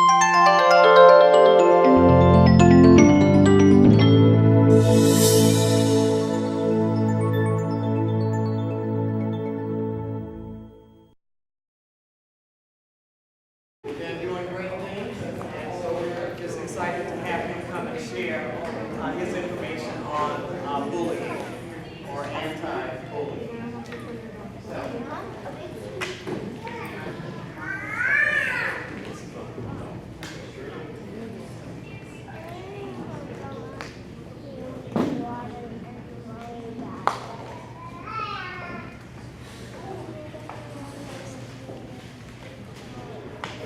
Been doing great things, and so we're just excited to have him come and share his information on bullying or anti-bullying.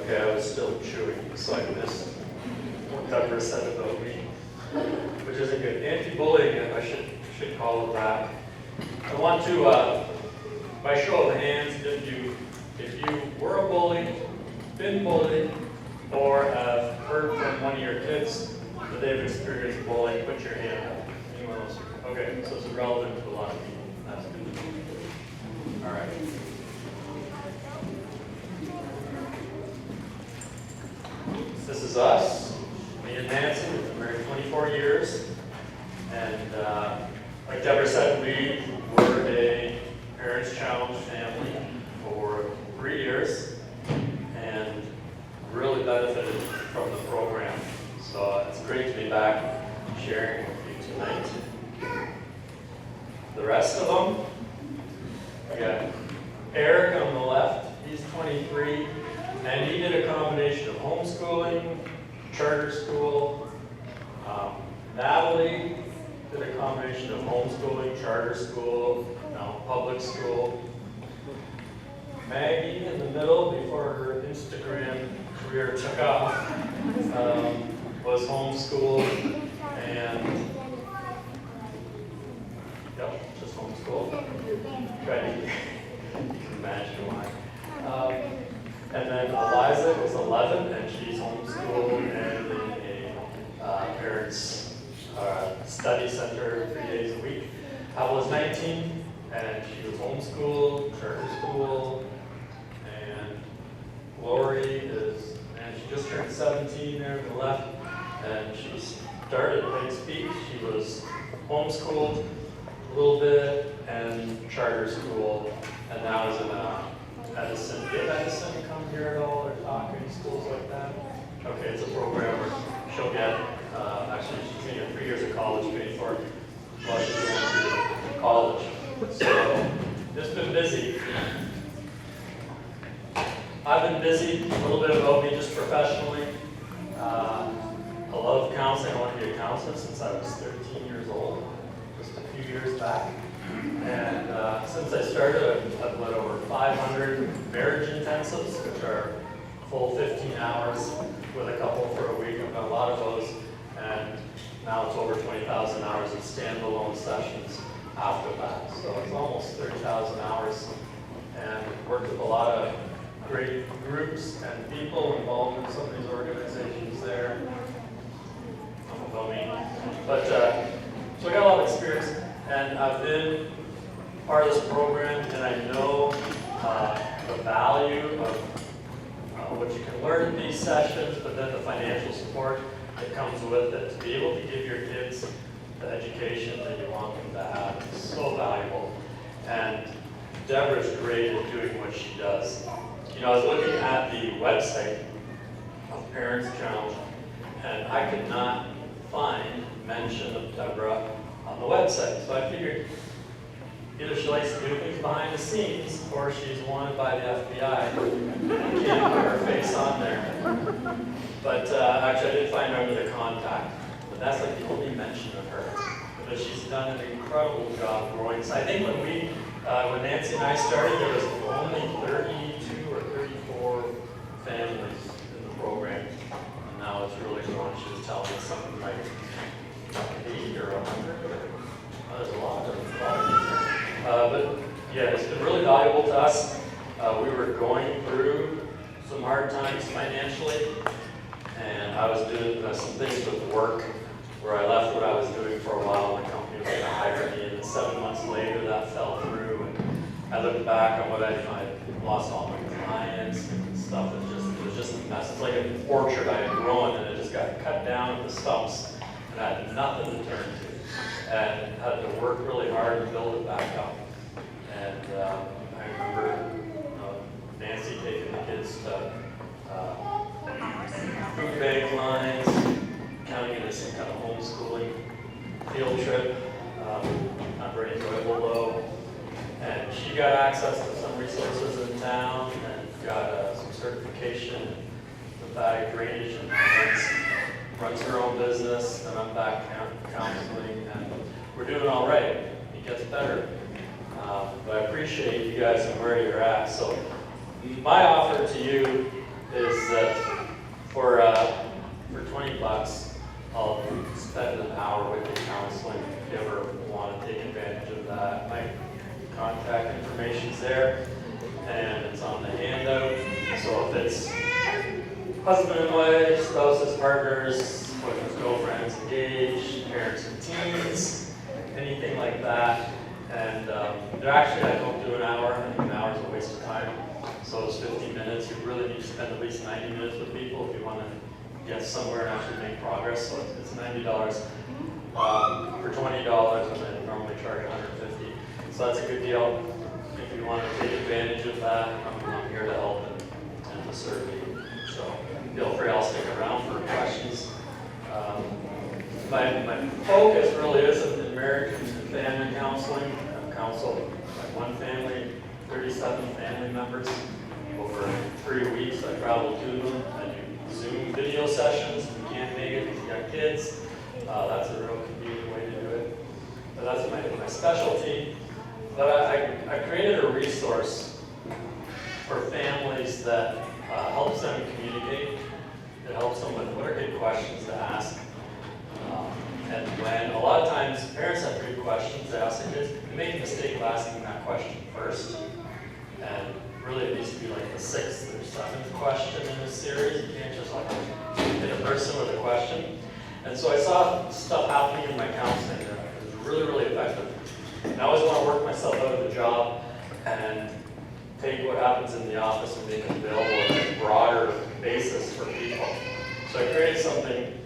Okay, I was still chewing, so I missed what Deborah said about me, which isn't good. Anti-bullying, I should call it that. I want to, by show of hands, if you were a bully, been bullied, or have heard from one of your kids that they've experienced bullying, put your hand up. Anyone else? Okay, so it's relevant to a lot of people. That's good. All right. This is us, me and Nancy. We've been married 24 years. And like Deborah said, we were a parents challenged family for 3 years and really benefited from the program. So it's great to be back sharing with you tonight. The rest of them, we got Eric on the left. He's 23. And he did a combination of homeschooling, charter school. Natalie did a combination of homeschooling, charter school, now public school. Maggie in the middle, before her Instagram career took off, was homeschooled and, yep, just homeschooled. You can imagine why. And then Eliza was 11, and she's homeschooled and in a parents' study center 3 days a week. I was 19, and she was homeschooled, charter school, and Lori is, and she just turned 17 there to the left, and she started Lake Speak. She was homeschooled a little bit and charter school, and now is in Edison. Did Edison come here at all or talk in schools like that? Okay, it's a program where she'll get, actually she's going to get 3 years of college paid for while she's going through college. So, just been busy. I've been busy, a little bit about me just professionally. I love counseling. I wanted to be a counselor since I was 13 years old, just a few years back. And since I started, I've led over 500 marriage intensives, which are full 15 hours with a couple for a week. I've done a lot of those, and now it's over 20,000 hours of standalone sessions after that. So it's almost 30,000 hours, and worked with a lot of great groups and people involved in some of these organizations there. I don't know me, but so I got a lot of experience, and I've been part of this program, and I know the value of what you can learn in these sessions, but then the financial support that comes with it. To be able to give your kids the education that you want them to have is so valuable. And Deborah's great at doing what she does. You know, I was looking at the website of Parents Challenge, and I could not find mention of Deborah on the website. So I figured either she likes to do things behind the scenes, or she's wanted by the FBI and can't put her face on there. But actually, I did find her under the contact. But that's like the only mention of her. Because she's done an incredible job growing. So I think when Nancy and I started, there was only 32 or 34 families in the program. And now it's really grown. She was telling me something like 80 or 100. There's a lot of them. But yeah, it's been really valuable to us. We were going through some hard times financially, and I was doing some things with work where I left what I was doing for a while, and the company was going to hire me, and then 7 months later that fell through, and I looked back on what I lost all my clients and stuff. It was just a mess. It's like a an orchard I had grown, and it just got cut down at the stumps, and I had nothing to turn to, and had to work really hard to build it back up. And I remember Nancy taking the kids to food bank lines, counting it as some kind of homeschooling field trip. Not very enjoyable though. And she got access to some resources in town and got some certification in lymphatic drainage, and runs her own business. And I'm back counseling, and we're doing all right. It gets better. But I appreciate you guys and where you're at. So my offer to you is that for $20, I'll spend an hour with you counseling if you ever want to take advantage of that. My contact information's there, and it's on the handout. So if it's husband and wife, spouses, partners, boyfriends, girlfriends, engaged, parents and teens, anything like that. And actually, I don't do an hour. I think an hour is a waste of time. So it's 15 minutes. You really need to spend at least 90 minutes with people if you want to get somewhere and actually make progress. So it's $90 for $20, and then normally charge $150. So that's a good deal. If you want to take advantage of that, I'm here to help and to serve you. So feel free. I'll stick around for questions. My focus really is in marriage and family counseling. I've counseled like one family, 37 family members over 3 weeks. I travel to them. I do Zoom video sessions. If you can't make it because you got kids, that's a real convenient way to do it. But that's my specialty. But I created a resource for families that helps them communicate. It helps them with what are good questions to ask. And when a lot of times parents have good questions, they ask their kids, they make a mistake of asking that question first. And really it needs to be like the 6th or 7th question in this series. You can't just like hit a person with a question. And so I saw stuff happening in my counseling that was really, really effective. And I always want to work myself out of the job and take what happens in the office and make it available on a broader basis for people. So I created something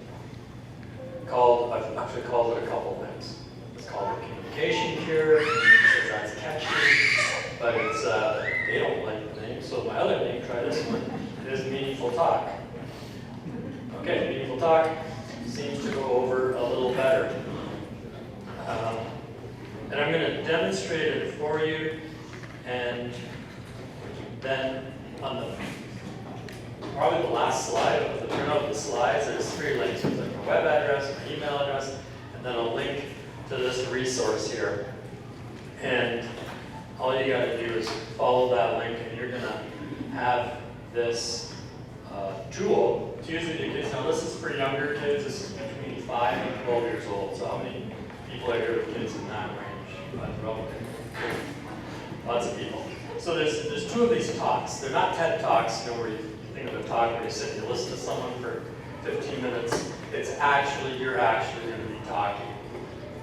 called, I've actually called it a couple things. It's called the communication cure, because that's catchy, but it's, they don't like the name, so my other name, try this one, is Meaningful Talk. Okay, Meaningful Talk seems to go over a little better. And I'm going to demonstrate it for you, and then on the probably the last slide of the printout of the slides, there's 3 links. There's like my web address, my email address, and then a link to this resource here. And all you got to do is follow that link, and you're going to have this tool to use with your kids. Now, this is for younger kids. This is between 5 and 12 years old. So how many people are here with kids in that range? Lots of people. So there's 2 of these talks. They're not TED Talks, where you think of a talk where you sit and you listen to someone for 15 minutes. It's actually, you're actually going to be talking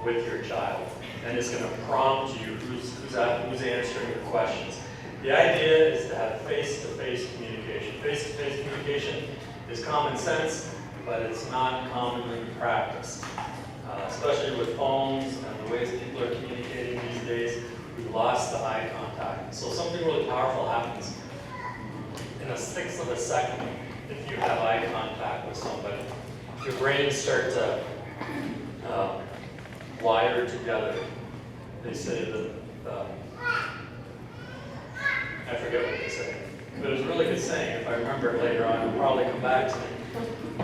with your child. And it's going to prompt you who's answering the questions. The idea is to have face-to-face communication. Face-to-face communication is common sense, but it's not commonly practiced. Especially with phones and the ways people are communicating these days, we've lost the eye contact. So something really powerful happens in a 1/6 of a second if you have eye contact with somebody. Your brains start to wire together. They say that, I forget what they say, but it was a really good saying. If I remember it later on, it'll probably come back to me.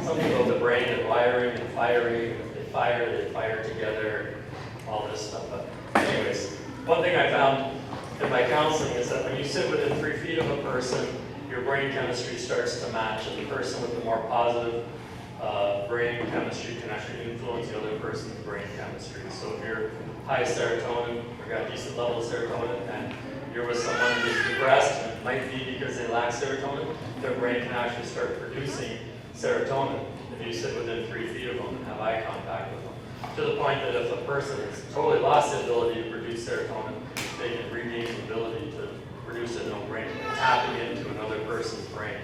Something about the brain and wiring and firing. They fire together, all this stuff. But anyways, one thing I found in my counseling is that when you sit within 3 feet of a person, your brain chemistry starts to match, and the person with the more positive brain chemistry can actually influence the other person's brain chemistry. So if you're high serotonin, or got a decent level of serotonin, and you're with someone who's depressed, and it might be because they lack serotonin, their brain can actually start producing serotonin if you sit within 3 feet of them and have eye contact with them. To the point that if a person has totally lost the ability to produce serotonin, they can regain the ability to produce it in their brain, tapping into another person's brain.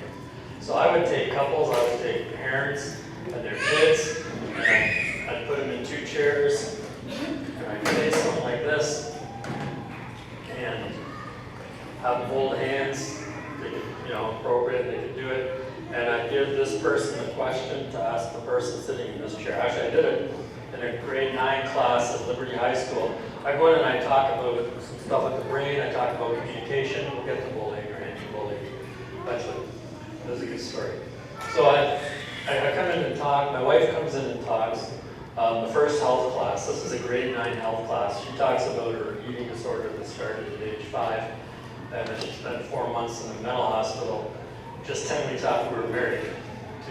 So I would take couples, I would take parents and their kids, and I'd put them in 2 chairs, and I'd say something like this, and have them hold hands, they could, appropriate, they could do it, and I'd give this person a question to ask the person sitting in this chair. Actually, I did it in a grade 9 class at Liberty High School. I go in and I talk about some stuff with the brain, I talk about communication, we'll get to bullying or anti-bullying eventually. That's a good story. So I come in and talk, my wife comes in and talks. The first health class, this is a grade 9 health class. She talks about her eating disorder that started at age 5. And then she spent 4 months in the mental hospital just 10 weeks after we were married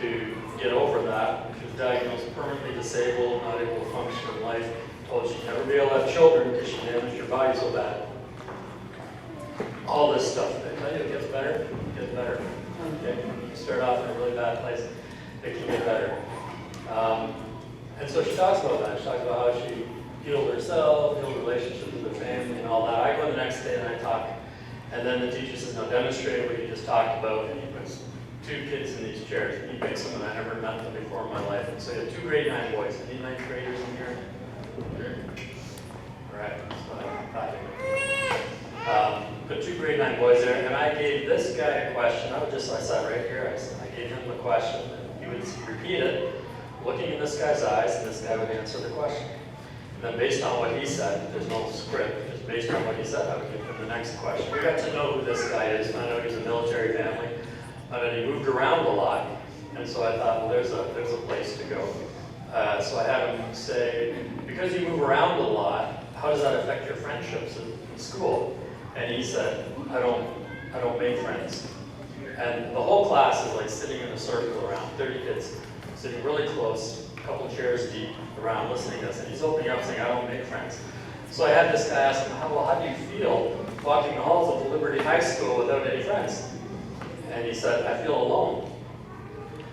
to get over that. She was diagnosed permanently disabled, not able to function in life, told she'd never be able to have children because she damaged her body so bad. All this stuff. I tell you, it gets better, it gets better. Okay? You start off in a really bad place, it can get better. And so she talks about that. She talks about how she healed herself, healed relationships with her family and all that. I go the next day and I talk. And then the teacher says, now demonstrate what you just talked about. And he puts 2 kids in these chairs. He picks them and I never met them before in my life. And so you have 2 grade 9 boys. Any 9th graders in here? All right. So put 2 grade 9 boys there. And I gave this guy a question. I sat right here. I gave him the question. And he would repeat it, looking in this guy's eyes, and this guy would answer the question. And then based on what he said, there's no script, just based on what he said, I would give him the next question. We got to know who this guy is. I know he's a military family, and he moved around a lot. And so I thought, well, there's a place to go. So I had him say, because you move around a lot, how does that affect your friendships in school? And he said, I don't make friends. And the whole class is like sitting in a circle around, 30 kids, sitting really close, a couple chairs deep around listening to this. And he's opening up saying, I don't make friends. So I had this guy ask him, how do you feel walking the halls of the Liberty High School without any friends? And he said, I feel alone.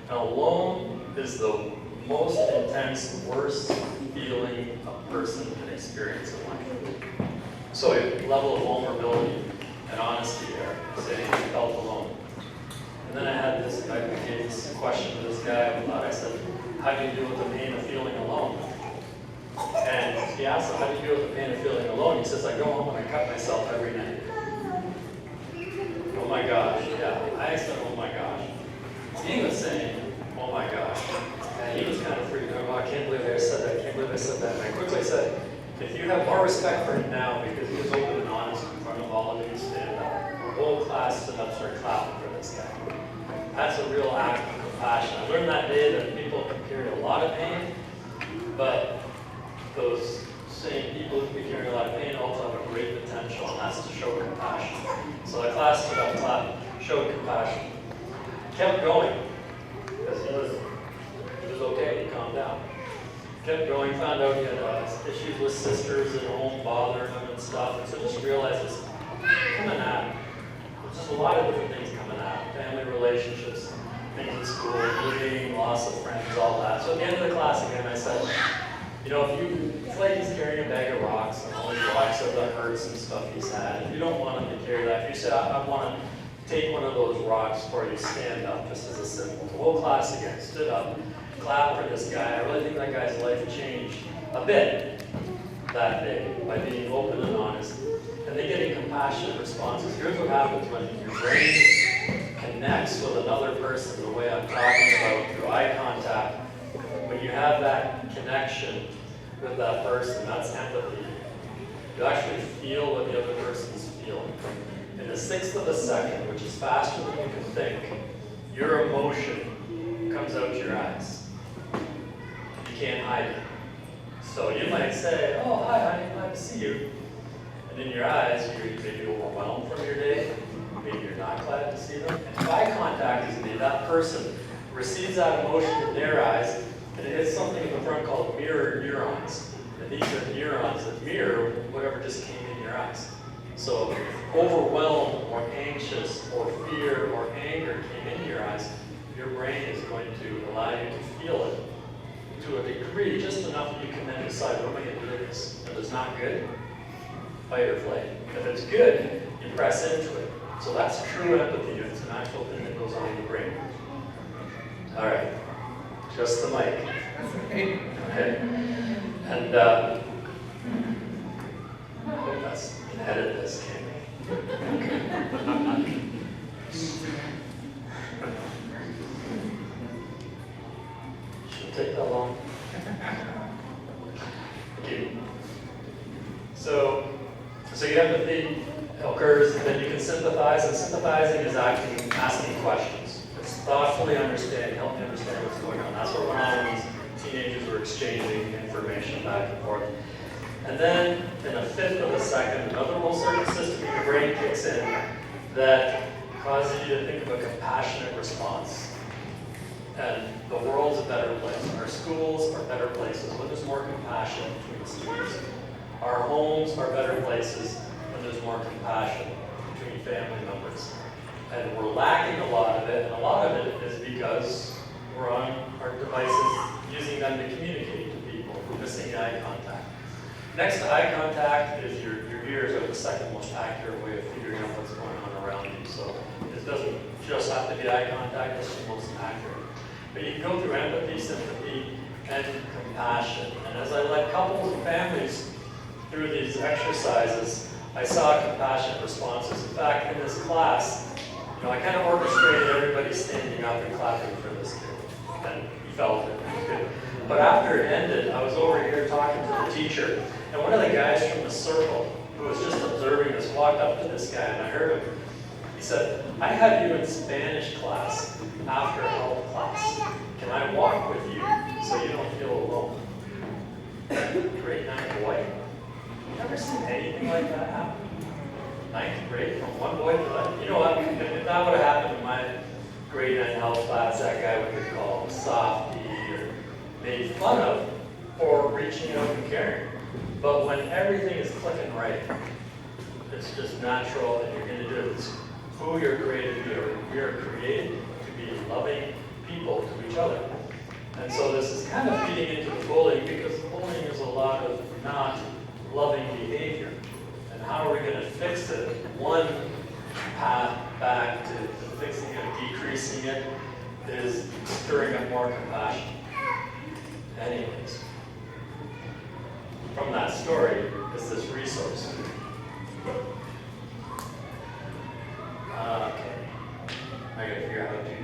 And alone is the most intense, worst feeling a person can experience in life. So a level of vulnerability and honesty there, saying he felt alone. And then I gave this question to this guy I said, how do you deal with the pain of feeling alone? And he asked him, how do you deal with the pain of feeling alone? He says, I go home and I cut myself every night. Oh my gosh, yeah. I said, oh my gosh. He was saying, oh my gosh. And he was kind of freaking out. Oh, I can't believe I said that. I can't believe I said that. And I quickly said, if you have more respect for him now, because he was open and honest in front of all of you, stand up. The whole class stood up, started clapping for this guy. That's a real act of compassion. I learned that day that people can carry a lot of pain, but those same people who can carry a lot of pain also have a great potential, and that's to show compassion. So the class stood up, clapped, showed compassion. Kept going, because he was okay, he calmed down. Kept going, found out he had issues with sisters at home, bothering him and stuff, and so just realized it's coming at him. There's just a lot of different things coming at him. Family relationships, things in school, bullying, loss of friends, all that. So at the end of the class again, I said, if you feel like he's carrying a bag of rocks, and all these rocks are the hurts and stuff he's had, if you don't want him to carry that, if you say, I want to take one of those rocks for you, stand up, just as a symbol. The whole class again stood up, clapped for this guy. I really think that guy's life changed a bit that day by being open and honest. And they getting compassionate responses. Here's what happens when your brain connects with another person the way I'm talking about through eye contact. When you have that connection with that person, that's empathy. You actually feel what the other person's feeling. In the 1/6 of a second, which is faster than you can think, your emotion comes out your eyes. You can't hide it. So you might say, oh, hi, honey, glad to see you. And in your eyes, you're maybe overwhelmed from your day. Maybe you're not glad to see them. And if eye contact is made, that person receives that emotion in their eyes, and it hits something in the front called mirror neurons. And these are neurons that mirror whatever just came in your eyes. So if overwhelmed or anxious or fear or anger came in your eyes, your brain is going to allow you to feel it to a degree, just enough that you can then decide, what am I going to do with this? If it's not good, fight or flight. If it's good, you press into it. So that's true empathy. It's an actual thing that goes on in the brain. All right, just the mic. Okay. Okay. And hope that's can edit this, can't we? Shouldn't take that long. Thank you. So your empathy occurs, and then you can sympathize, and sympathizing is asking questions. It's thoughtfully understanding, helping understand what's going on. That's what went on when these teenagers were exchanging information back and forth. And then, in a fifth of a second, another little circuit system in your brain kicks in that causes you to think of a compassionate response. And the world's a better place. Our schools are better places when there's more compassion between students. Our homes are better places when there's more compassion between family members. And we're lacking a lot of it, and a lot of it is because we're on our devices using them to communicate to people. We're missing eye contact. Next to eye contact is your ears are the second most accurate way of figuring out what's going on around you. So it doesn't just have to be eye contact, it's the most accurate. But you can go through empathy, sympathy, and compassion. And as I led couples and families through these exercises, I saw compassionate responses. In fact, in this class, I kind of orchestrated everybody standing up and clapping for this kid. And he felt it. It was good. But after it ended, I was over here talking to the teacher, and one of the guys from the circle who was just observing this walked up to this guy, and I heard him. He said, "I had you in Spanish class after health class. Can I walk with you so you don't feel alone?" Grade 9 boy. Never seen anything like that happen. 9th grade from one boy to the other. You know what? If that would have happened in my grade 9 health class, that guy would get called softy or made fun of for reaching out and caring. But when everything is clicking right, it's just natural, and you're going to do it. It's who you're created to be. We are created to be loving people to each other. And so this is kind of feeding into the bullying, because bullying is a lot of not loving behavior. And how are we going to fix it? One path back to fixing it, decreasing it, is stirring up more compassion. Anyways, from that story is this resource. Okay, I gotta figure out how to do it.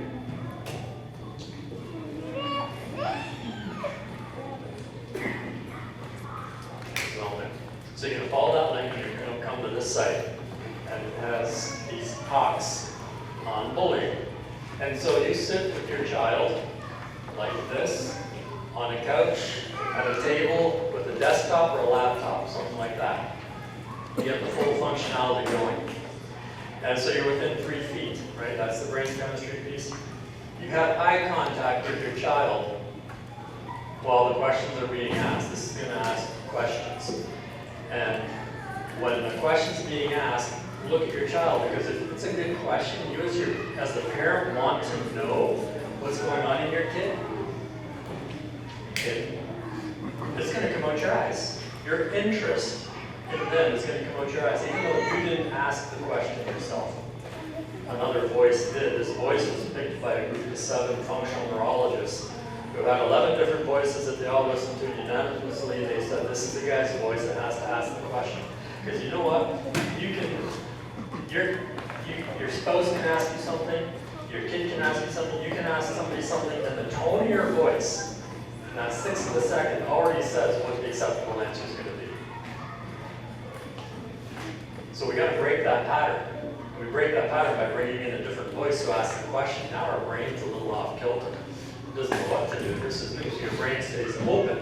So you're gonna follow that link, and you're gonna come to this site, and it has these talks on bullying. And so you sit with your child like this, on a couch, at a table, with a desktop or a laptop, something like that. You get the full functionality going. And so you're within 3 feet, right? That's the brain chemistry piece. You have eye contact with your child while the questions are being asked. This is going to ask questions. And when the question's being asked, look at your child, because if it's a good question, you as the parent want to know what's going on in your kid. It's going to come out your eyes. Your interest in them is going to come out your eyes, even though you didn't ask the question yourself. Another voice did. This voice was picked by a group of 7 functional neurologists who had 11 different voices that they all listened to unanimously. They said, this is the guy's voice that has to ask the question. Because you know what? Your spouse can ask you something, your kid can ask you something, you can ask somebody something, and the tone of your voice, and that 1/6 of a second, already says what the acceptable answer is going to be. So we got to break that pattern. We break that pattern by bringing in a different voice who asks the question. Now our brain's a little off kilter. It doesn't know what to do. This is news. Your brain stays open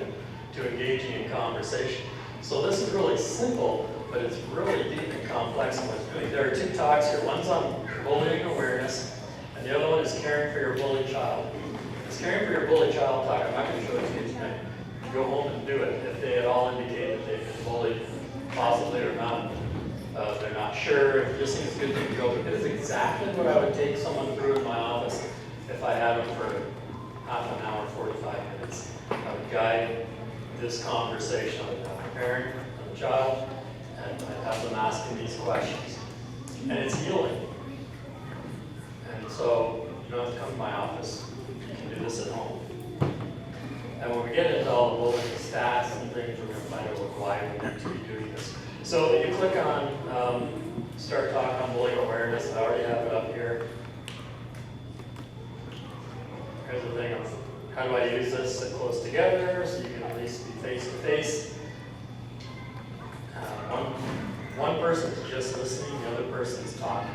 to engaging in conversation. So this is really simple, but it's really deep and complex in what it's doing. There are 2 talks here. One's on bullying awareness, and the other one is caring for your bullied child. This caring for your bullied child talk, I'm not going to show it to you tonight. Go home and do it. If they at all indicate that they've been bullied, possibly or not, they're not sure, if this seems good to go. It is exactly what I would take someone through in my office if I had them for half an hour, 45 minutes. I would guide this conversation. I would have a parent and a child, and I'd have them asking these questions. And it's healing. And so you don't have to come to my office. You can do this at home. And when we get into all the bullying stats and things, we're going to find out why we need to be doing this. So you click on Start Talk on Bullying Awareness. I already have it up here. Here's the thing of how do I use this? Sit close together so you can at least be face to face. One person's just listening, the other person's talking.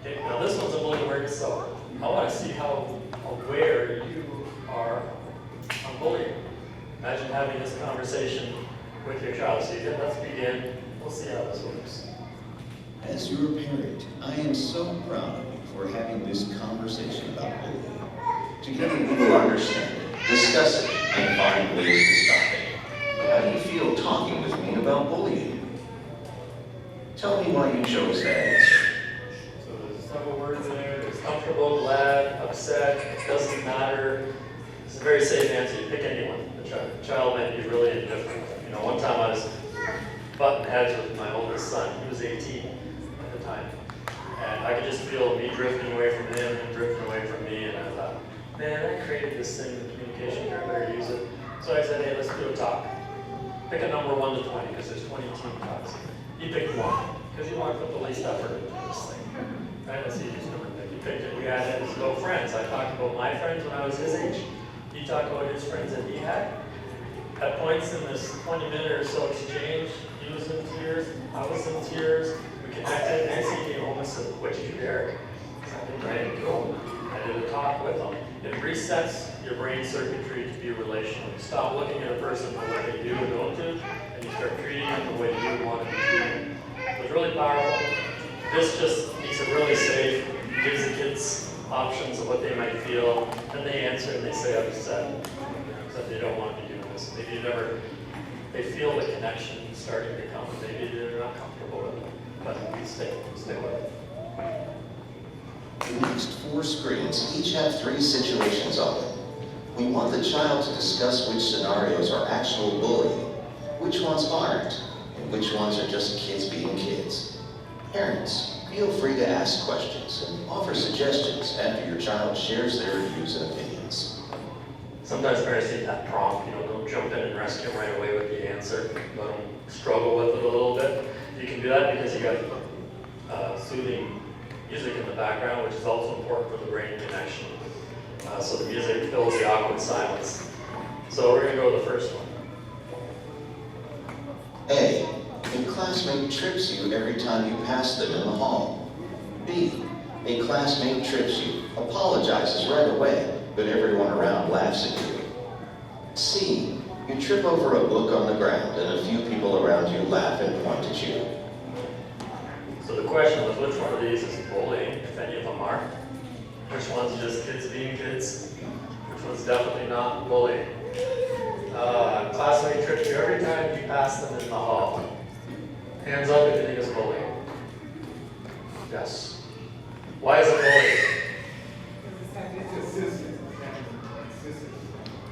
Okay, now this one's a bullying awareness, so I want to see how aware you are on bullying. Imagine having this conversation with your child. So let's begin. We'll see how this works. As your parent, I am so proud of you for having this conversation about bullying. Together we will understand it, discuss it, and find ways to stop it. How do you feel talking with me about bullying? Tell me why you chose that answer. So there's several words there. There's comfortable, glad, upset, it doesn't matter. It's a very safe answer. You pick anyone. The child might be really indifferent. You know, one time I was butting heads with my oldest son. He was 18 at the time. And I could just feel me drifting away from him and drifting away from me. And I thought, man, I created this thing in communication here. I better use it. So I said, hey, let's do a talk. Pick a number 1 to 20 because there's 20 team talks. You picked 1 because you want to put the least effort into this thing. Right? That's the easiest number to pick. You picked it. We had his little friends. I talked about my friends when I was his age. He talked about his friends that he had. At points in this 20-minute or so exchange, he was in tears, I was in tears. We connected. Nancy came home and said, "What'd you do, Derek?" I didn't try to go. I did a talk with him. It resets your brain circuitry to be relational. You stop looking at a person for what they do or don't do, and you start treating them the way you want to be treated. So it's really powerful. This just makes it really safe, gives the kids options of what they might feel, and they answer and they say upset, that they don't want to be doing this. Maybe they feel the connection starting to come, maybe they're not comfortable with it, but we stay with it. The next 4 screens each have 3 situations on them. We want the child to discuss which scenarios are actual bullying, which ones aren't, and which ones are just kids being kids. Parents, feel free to ask questions and offer suggestions after your child shares their views and opinions. Sometimes parents need that prompt, don't jump in and rescue them right away with the answer. Let them struggle with it a little bit. You can do that because you got soothing music in the background, which is also important for the brain connection. So the music fills the awkward silence. So we're going to go to the first one. A, a classmate trips you every time you pass them in the hall. B, a classmate trips you, apologizes right away, but everyone around laughs at you. C, you trip over a book on the ground and a few people around you laugh and point at you. So the question was, which one of these is bullying, if any of them are? Which one's just kids being kids? Which one's definitely not bullying? Classmate trips you every time you pass them in the hall. Hands up if you think it's bullying. Yes. Why is it bullying? It's consistent.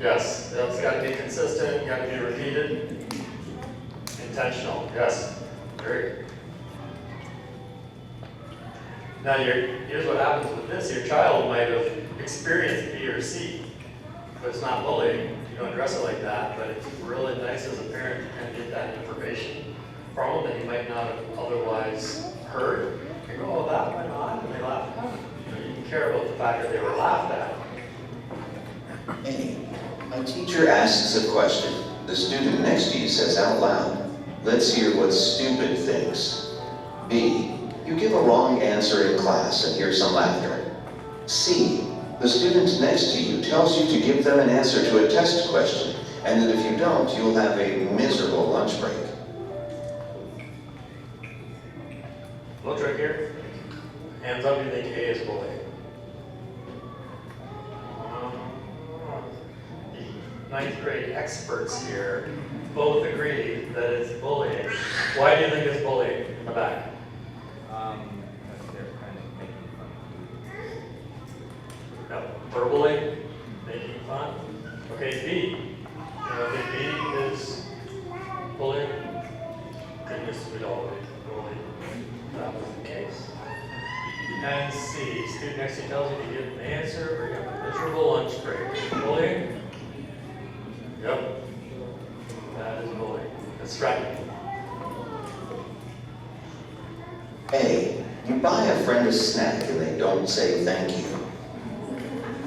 Yes. It's got to be consistent, got to be repeated. Intentional. Yes. Very good. Now, here's what happens with this. Your child might have experienced B or C, but it's not bullying. You don't address it like that, but it's really nice as a parent to kind of get that information from them that you might not have otherwise heard. You go, oh, that went on, and they laugh. You can care about the fact that they were laughed at. A, a teacher asks a question. The student next to you says out loud, "Let's hear what stupid thinks." B, you give a wrong answer in class and hear some laughter. C, the student next to you tells you to give them an answer to a test question, and that if you don't, you'll have a miserable lunch break. Little trick here. Hands up, you think A is bullying. The 9th grade experts here both agree that it's bullying. Why do you think it's bullying in the back? Because they're kind of making fun. Yep. Verbally, making fun. Okay, B. I think B is bullying. Goodness, we'd all believe that was the case. And C, student next to you tells you to give an answer or you have a miserable lunch break. Bullying? Yep. That is bullying. That's right. A, you buy a friend a snack and they don't say thank you.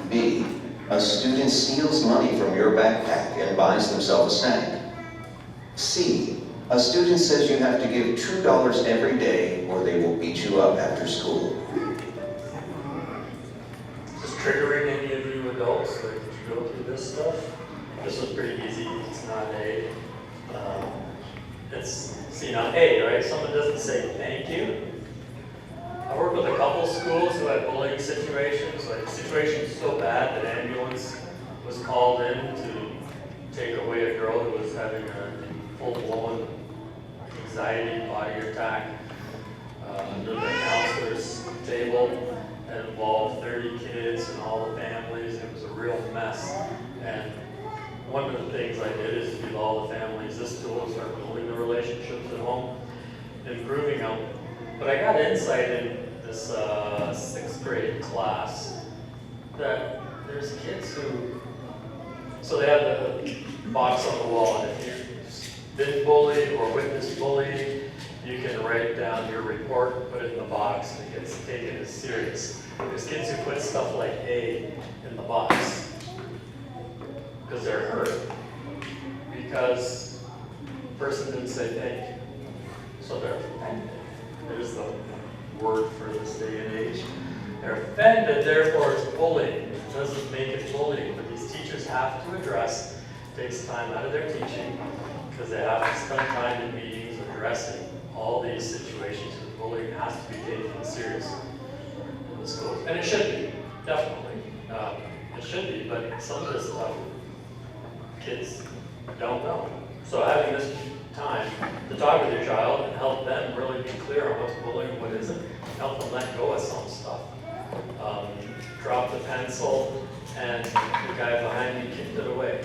B, a student steals money from your backpack and buys themselves a snack. C, a student says you have to give $2 every day or they will beat you up after school. Just triggering any of you adults, like, did you go through this stuff? This was pretty easy. It's not A. It's C, not A, right? Someone doesn't say thank you. I worked with a couple schools who had bullying situations, like situations so bad that ambulance was called in to take away a girl who was having a full-blown anxiety body attack under the counselor's table. It involved 30 kids and all the families. It was a real mess. And one of the things I did is with all the families, this tool to start building the relationships at home, improving them. But I got insight in this 6th grade class that there's kids who, so they have the box on the wall, and if you've been bullied or witnessed bullying, you can write down your report, put it in the box, and it gets taken as serious. There's kids who put stuff like A in the box because they're hurt, because the person didn't say thank you. So they're offended. There's the word for this day and age. They're offended, therefore it's bullying. It doesn't make it bullying, but these teachers have to address, it takes time out of their teaching, because they have to spend time in meetings addressing all these situations where bullying has to be taken seriously in the schools. And it should be, definitely. It should be, but some of this stuff, kids don't know. So having this time to talk with your child and help them really be clear on what's bullying and what isn't, help them let go of some stuff. Drop the pencil and the guy behind me kicked it away.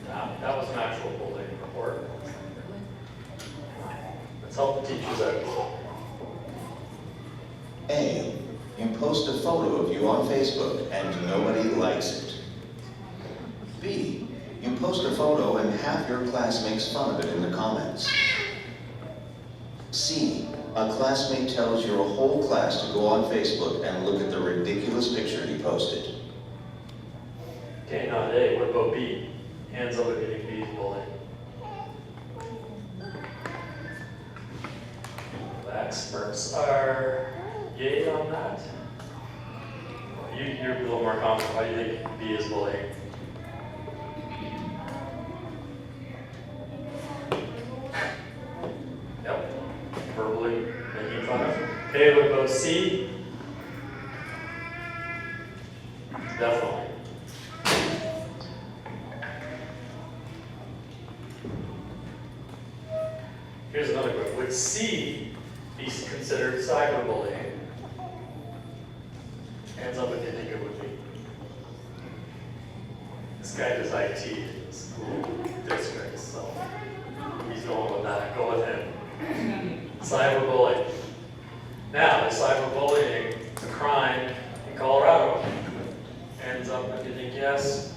That was an actual bullying report. Let's help the teachers out. A, you post a photo of you on Facebook and nobody likes it. B, you post a photo and half your class makes fun of it in the comments. C, a classmate tells your whole class to go on Facebook and look at the ridiculous picture you posted. Okay, not A. What about B? Hands up if you think B is bullying. The experts are yay on that. You're a little more confident. Why do you think B is bullying? Yep. Verbally making fun of. Okay, what about C? Definitely. Here's another one. Would C be considered cyberbullying? Hands up if you think it would be. This guy does IT in the school district, so he's going with that. Go with him. Cyberbullying. Now, is cyberbullying a crime in Colorado? Hands up if you think yes.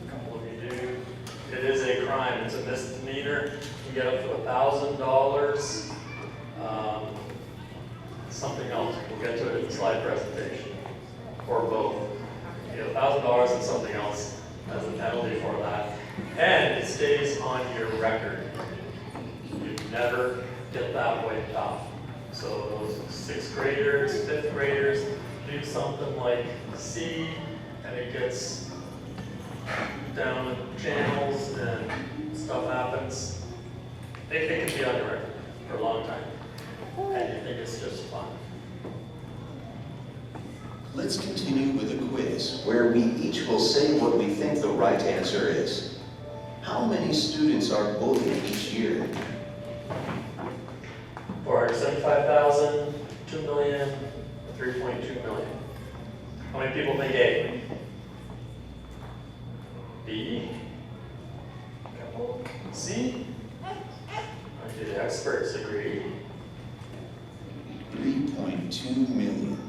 A couple of you do. It is a crime. It's a misdemeanor. You get up to $1,000. Something else. We'll get to it in the slide presentation. Or both. You get $1,000 and something else as a penalty for that. And it stays on your record. You never get that wiped off. So those 6th graders, 5th graders do something like C, and it gets down the channels and stuff happens. It can be on your record for a long time. And you think it's just fun. Let's continue with a quiz where we each will say what we think the right answer is. How many students are bullied each year? 475,000, 2 million, 3.2 million. How many people think A? B? Couple? C? Okay, the experts agree. 3.2 million.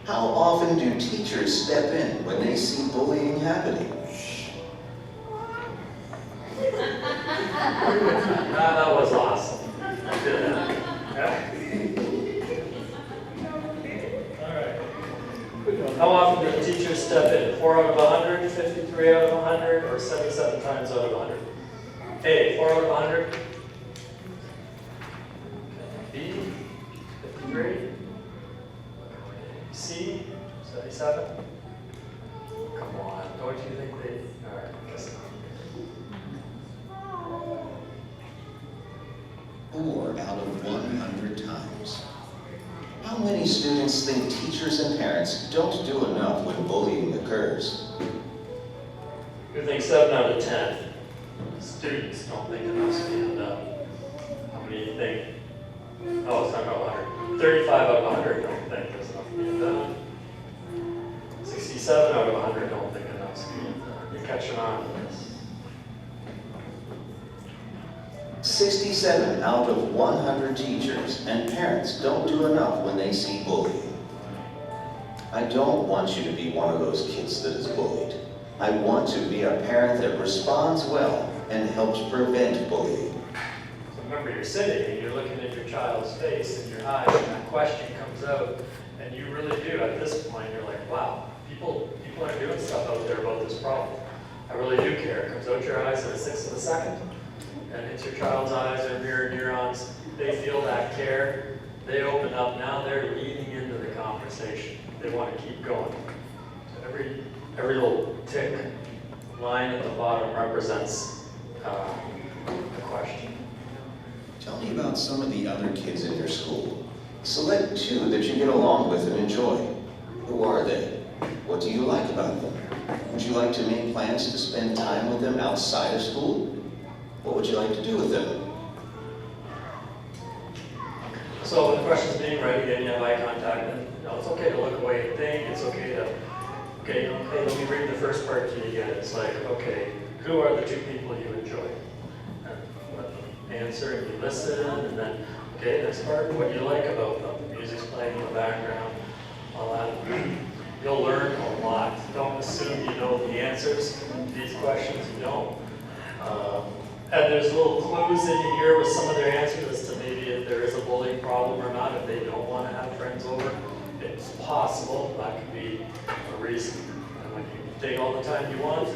How often do teachers step in when they see bullying happening? That was awesome. I did that. Yeah. All right. How often do teachers step in? 4 out of 100, 53 out of 100, or 77 times out of 100? A, 4 out of 100. B, 53. C, 77. Come on, don't you think they? All right, I guess not. 4 out of 100 times. How many students think teachers and parents don't do enough when bullying occurs? You think 7 out of 10 students don't think enough's being done? How many do you think? Oh, it's not about 100. 35 out of 100 don't think there's enough being done. 67 out of 100 don't think enough's being done. You're catching on to this. 67 out of 100 teachers and parents don't do enough when they see bullying. I don't want you to be one of those kids that is bullied. I want to be a parent that responds well and helps prevent bullying. So remember, you're sitting and you're looking at your child's face and your eyes, and that question comes out, and you really do, at this point, you're like, wow, people are doing stuff out there about this problem. I really do care. It comes out your eyes in a sixth of a second, and hits your child's eyes or mirror neurons. They feel that care. They open up. Now they're leaning into the conversation. They want to keep going. So every little tick line at the bottom represents a question. Tell me about some of the other kids in your school. Select 2 that you get along with and enjoy. Who are they? What do you like about them? Would you like to make plans to spend time with them outside of school? What would you like to do with them? So when the question's being read, again, you have eye contact, and it's okay to look away and think. It's okay to, hey, let me read the first part to you again. It's like, okay, who are the 2 people you enjoy? And let them answer, and you listen, and then, okay, next part, what do you like about them? The music's playing in the background, all that. You'll learn a lot. Don't assume you know the answers to these questions. You don't. And there's little clues in here with some of their answers as to maybe if there is a bullying problem or not, if they don't want to have friends over. It's possible. That could be a reason. And when you take all the time you want.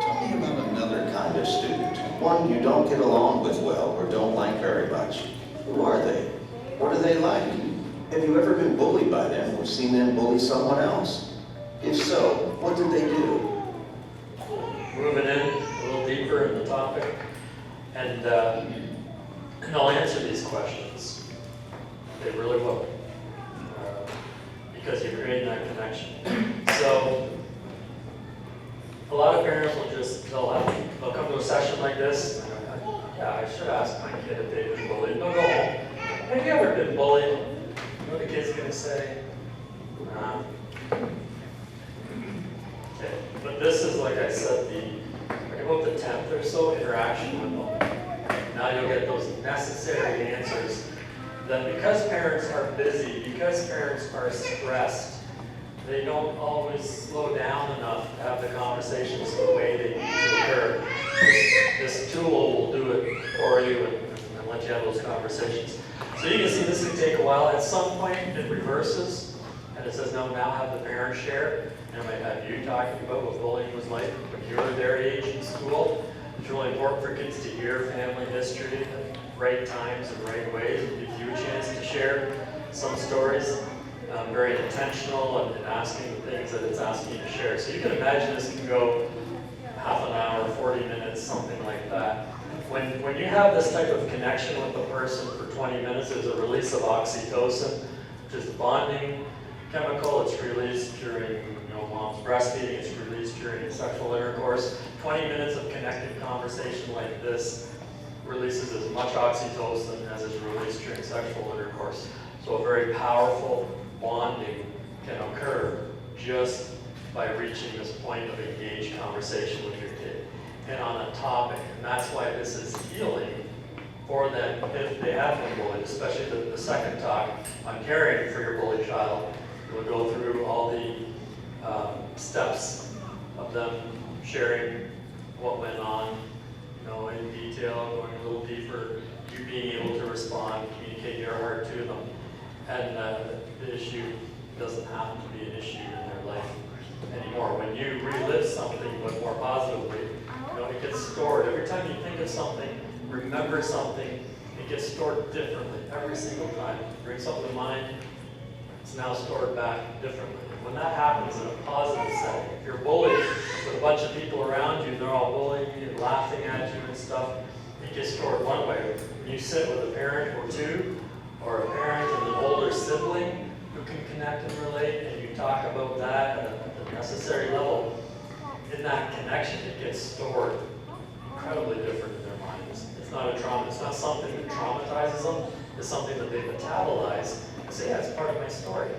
Tell me about another kind of student. One you don't get along with well or don't like very much. Who are they? What are they like? Have you ever been bullied by them or seen them bully someone else? If so, what did they do? Moving in a little deeper in the topic, and they'll answer these questions. They really will, because you're creating that connection. So a lot of parents will they'll come to a session like this, and yeah, I should ask my kid if they've been bullied. They'll go home. Have you ever been bullied? You know what the kid's gonna say? Nah. Okay, but this is, like I said, about the 10th or so interaction with them. Now you'll get those necessary answers that because parents are busy, because parents are stressed, they don't always slow down enough to have the conversations the way they need to occur. This tool will do it for you and let you have those conversations. So you can see this could take a while. At some point it reverses and it says, no, now have the parents share. And I might have you talking about what bullying was like when you were their age in school. It's really important for kids to hear family history at the right times and right ways. It gives you a chance to share some stories. Very intentional and asking the things that it's asking you to share. So you can imagine this can go half an hour, 40 minutes, something like that. When you have this type of connection with a person for 20 minutes, there's a release of oxytocin, which is the bonding chemical. It's released during mom's breastfeeding. It's released during sexual intercourse. 20 minutes of connected conversation like this releases as much oxytocin as is released during sexual intercourse. So a very powerful bonding can occur just by reaching this point of engaged conversation with your kid and on a topic. And that's why this is healing for them if they have been bullied, especially the second talk on caring for your bullied child. We'll go through all the steps of them sharing what went on, in detail, going a little deeper, you being able to respond, communicate your heart to them, and the issue doesn't have to be an issue in their life anymore. When you relive something, but more positively, it gets stored. Every time you think of something, remember something, it gets stored differently every single time. Bring something to mind, it's now stored back differently. When that happens in a positive setting, if you're bullied with a bunch of people around you, they're all bullying you and laughing at you and stuff, it gets stored one way. When you sit with a parent or two, or a parent and an older sibling who can connect and relate, and you talk about that at the necessary level, in that connection, it gets stored incredibly different in their minds. It's not a trauma. It's not something that traumatizes them. It's something that they metabolize and say, yeah, it's part of my story.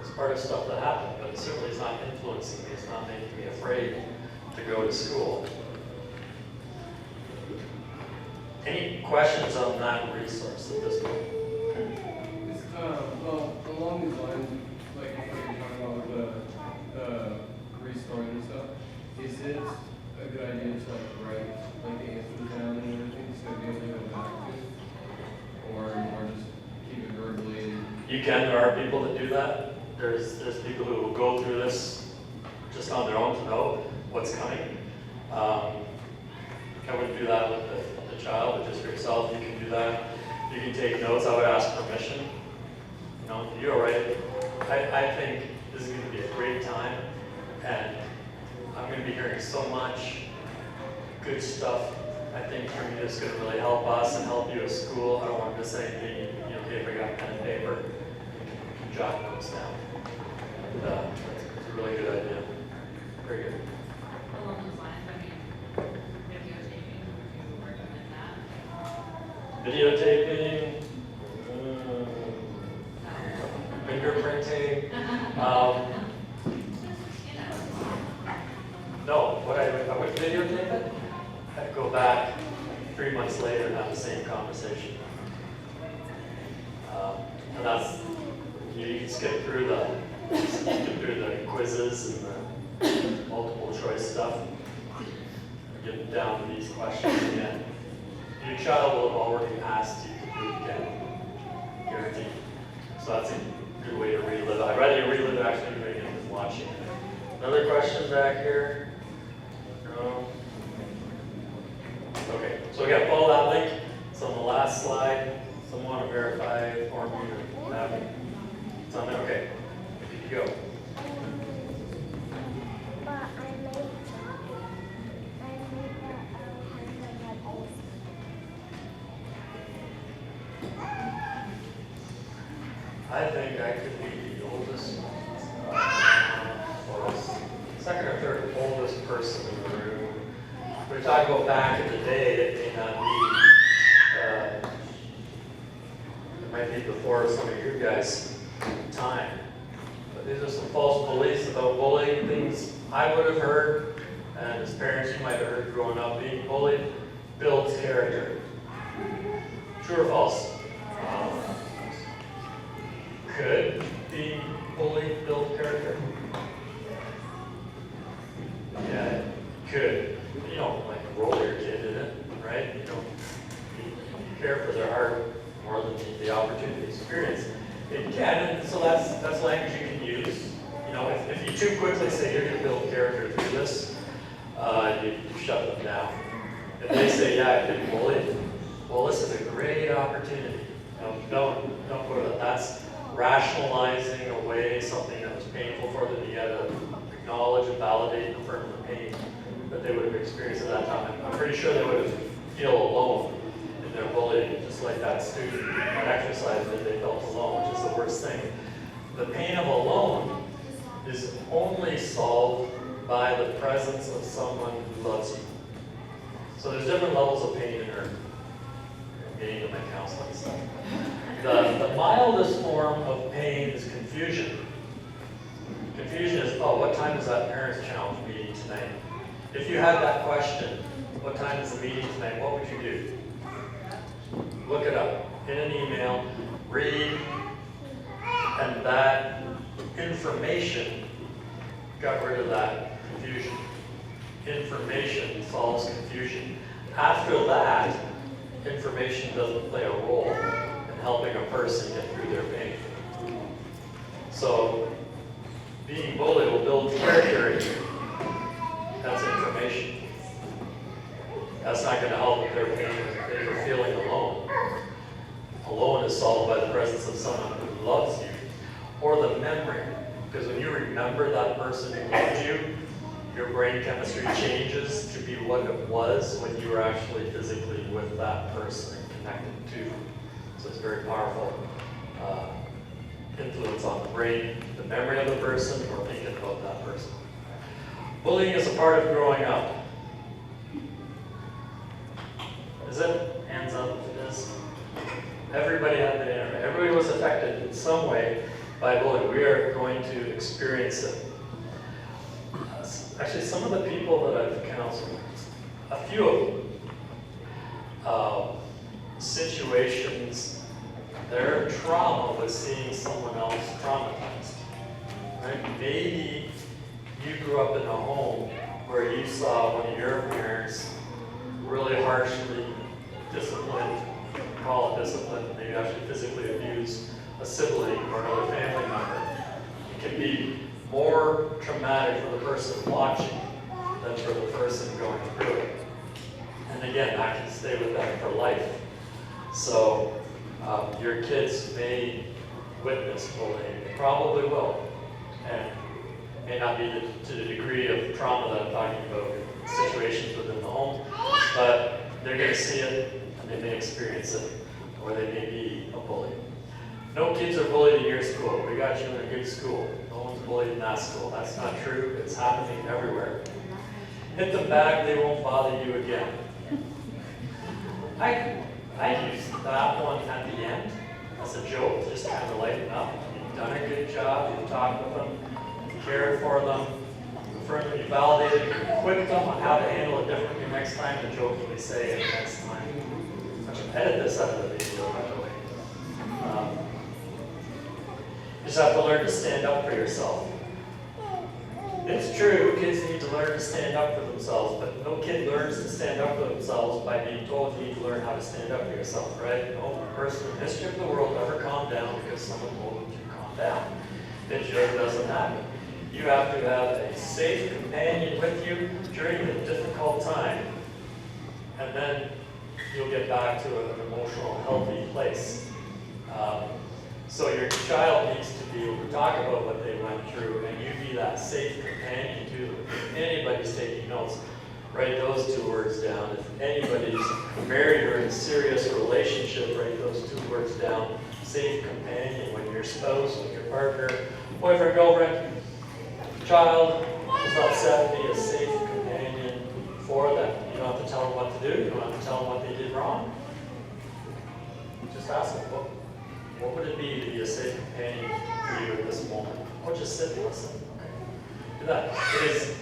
It's part of stuff that happened, but it certainly is not influencing me. It's not making me afraid to go to school. Any questions on that resource at this point? Well, along these lines, like what you're talking about with the restoring and stuff, is it a good idea to write the answers down and everything so be able to go back to, or just keep it verbally? You can. There are people that do that. There's people who will go through this just on their own to know what's coming. I wouldn't do that with the child, but just for yourself, you can do that. You can take notes. I would ask permission. You're right. I think this is going to be a great time, and I'm going to be hearing so much good stuff. I think for me, it's going to really help us and help you at school. I don't want to miss anything. Okay, if I got pen and paper, you can jot notes down. It's a really good idea. Very good. Along those lines, videotaping, would you recommend that? Videotaping, fingerprinting. No, I would videotape it. I'd go back 3 months later and have the same conversation. And that's, you can skip through the quizzes and the multiple choice stuff. Get down to these questions again. Your child will have already asked you to do it again, guaranteed. So that's a good way to relive it. I'd rather you relive it actually doing it than watching it. Another question back here? No? Okay, so again, follow that link. It's on the last slide. Someone want to verify for me or have it? It's on there? Okay, you go. I think I could be the oldest, second or third oldest person in the room. When we talk about back in the day, it may not be, it might be before some of you guys' time. But these are some false beliefs about bullying, things I would have heard, and as parents you might have heard growing up. Being bullied builds character. True or false? Could being bullied build character? Yeah, it could. You don't roll your kid in it, right? You care for their heart more than the opportunity experience. It can, and so that's language you can use. If you too quickly say you're going to build character through this, you shut them down. If they say, yeah, I've been bullied, well, this is a great opportunity. Don't put it. That's rationalizing away something that was painful for them. You got to acknowledge and validate and affirm the pain that they would have experienced at that time. I'm pretty sure they would have feel alone in their bullying, just like that student that exercise that they felt alone, which is the worst thing. The pain of alone is only solved by the presence of someone who loves you. So there's different levels of pain in her. I'm getting into my counseling stuff. The mildest form of pain is confusion. Confusion is, oh, what time is that parents' challenge meeting tonight? If you had that question, what time is the meeting tonight, what would you do? Look it up in an email, read, and that information got rid of that confusion. Information solves confusion. After that, information doesn't play a role in helping a person get through their pain. So, being bullied will build character in you. That's information. That's not going to help with their pain if they're feeling alone. Alone is solved by the presence of someone who loves you, or the memory. Because when you remember that person who loved you, your brain chemistry changes to be what it was when you were actually physically with that person and connected to them. So it's very powerful influence on the brain, the memory of the person, or thinking about that person. Bullying is a part of growing up. Is it? Hands up if it is. Everybody had the internet. Everybody was affected in some way by bullying. We are going to experience it. Actually, some of the people that I've counseled, a few of them, situations, their trauma was seeing someone else traumatized. Right? Maybe you grew up in a home where you saw one of your parents really harshly disciplined, call it discipline, maybe actually physically abuse a sibling or another family member. It can be more traumatic for the person watching than for the person going through it. And again, that can stay with them for life. So your kids may witness bullying, probably will, and may not be to the degree of trauma that I'm talking about in situations within the home, but they're going to see it and they may experience it, or they may be a bully. No kids are bullied in your school. We got you in a good school. No one's bullied in that school. That's not true. It's happening everywhere. Hit them back, they won't bother you again. I used that one at the end as a joke, just kind of lighten up. You've done a good job. You've talked with them, you cared for them, you validated, you equipped them on how to handle it differently next time, and jokingly say it next time. I should edit this out of the video, by the way. You just have to learn to stand up for yourself. It's true, kids need to learn to stand up for themselves, but no kid learns to stand up for themselves by being told you need to learn how to stand up for yourself, right? No person in the history of the world ever calmed down because someone told them to calm down. It just doesn't happen. You have to have a safe companion with you during the difficult time, and then you'll get back to an emotional, healthy place. So your child needs to be able to talk about what they went through, and you be that safe companion to them. If anybody's taking notes, write those two words down. If anybody's married or in a serious relationship, write those two words down. Safe companion. When your spouse, when your partner, boyfriend, girlfriend, child is upset, be a safe companion for them. You don't have to tell them what to do. You don't have to tell them what they did wrong. Just ask them, what would it be to be a safe companion for you at this moment? Or just sit and listen. Okay. Do that. It is,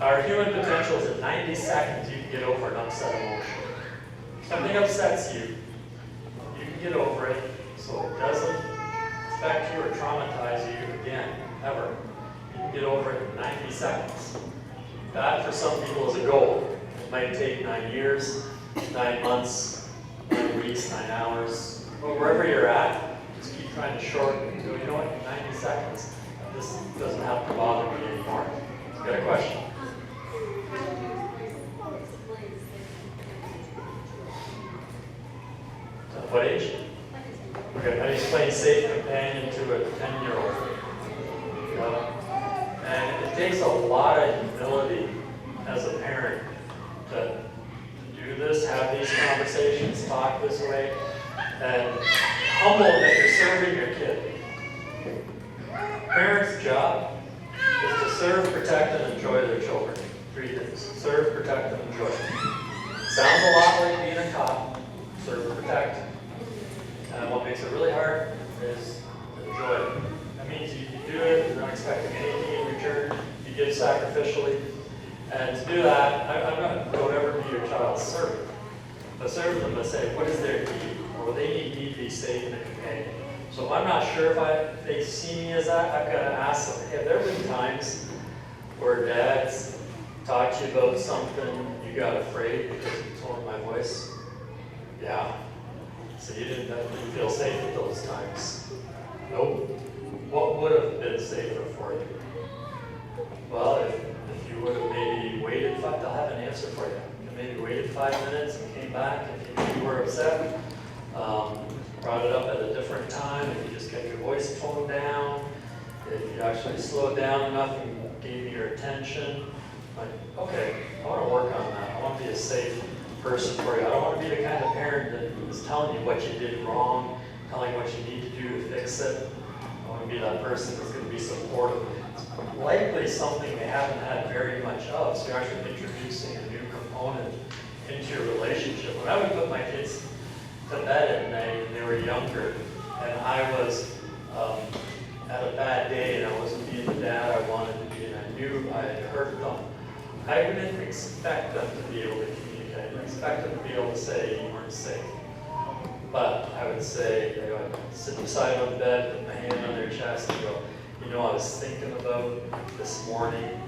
our human potential is in 90 seconds you can get over an upset emotion. Something upsets you, you can get over it so it doesn't affect you or traumatize you again, ever. You can get over it in 90 seconds. That, for some people, is a goal. It might take 9 years, 9 months, 9 weeks, 9 hours, but wherever you're at, just keep trying to shorten it. You know what, in 90 seconds, this doesn't have to bother me anymore. Got a question? What age? Okay, how do you explain safe companion to a 10-year-old? And it takes a lot of humility as a parent to do this, have these conversations, talk this way, and humble that you're serving your kid. Parents' job is to serve, protect, and enjoy their children. 3 things. Serve, protect, and enjoy. Sounds a lot like being a cop. Serve and protect. And what makes it really hard is to enjoy it. That means you do it, you're not expecting anything in return, you give sacrificially. And to do that, I'm not, don't ever be your child's servant. But serve them to say, what is their need? Or what they need to be safe and a companion. So I'm not sure if they see me as that. I've got to ask them, have there been times where dads talk to you about something, you got afraid because of the tone of my voice? Yeah. So you didn't feel safe at those times? Nope. What would have been safer for you? Well, if you would have maybe waited they'll have an answer for you. You maybe waited 5 minutes and came back if you were upset, brought it up at a different time, if you just kept your voice toned down, if you actually slowed down enough and gave me your attention, like, okay, I want to work on that. I want to be a safe person for you. I don't want to be the kind of parent that is telling you what you did wrong, telling you what you need to do to fix it. I want to be that person that's going to be supportive. It's likely something they haven't had very much of, so you're actually introducing a new component into your relationship. When I would put my kids to bed at night when they were younger, and I was at a bad day and I wasn't being the dad I wanted to be, and I knew I had hurt them, I wouldn't expect them to be able to communicate. I expect them to be able to say you weren't safe. But I would say, I'd sit beside them on the bed, put my hand on their chest and go, you know, I was thinking about this morning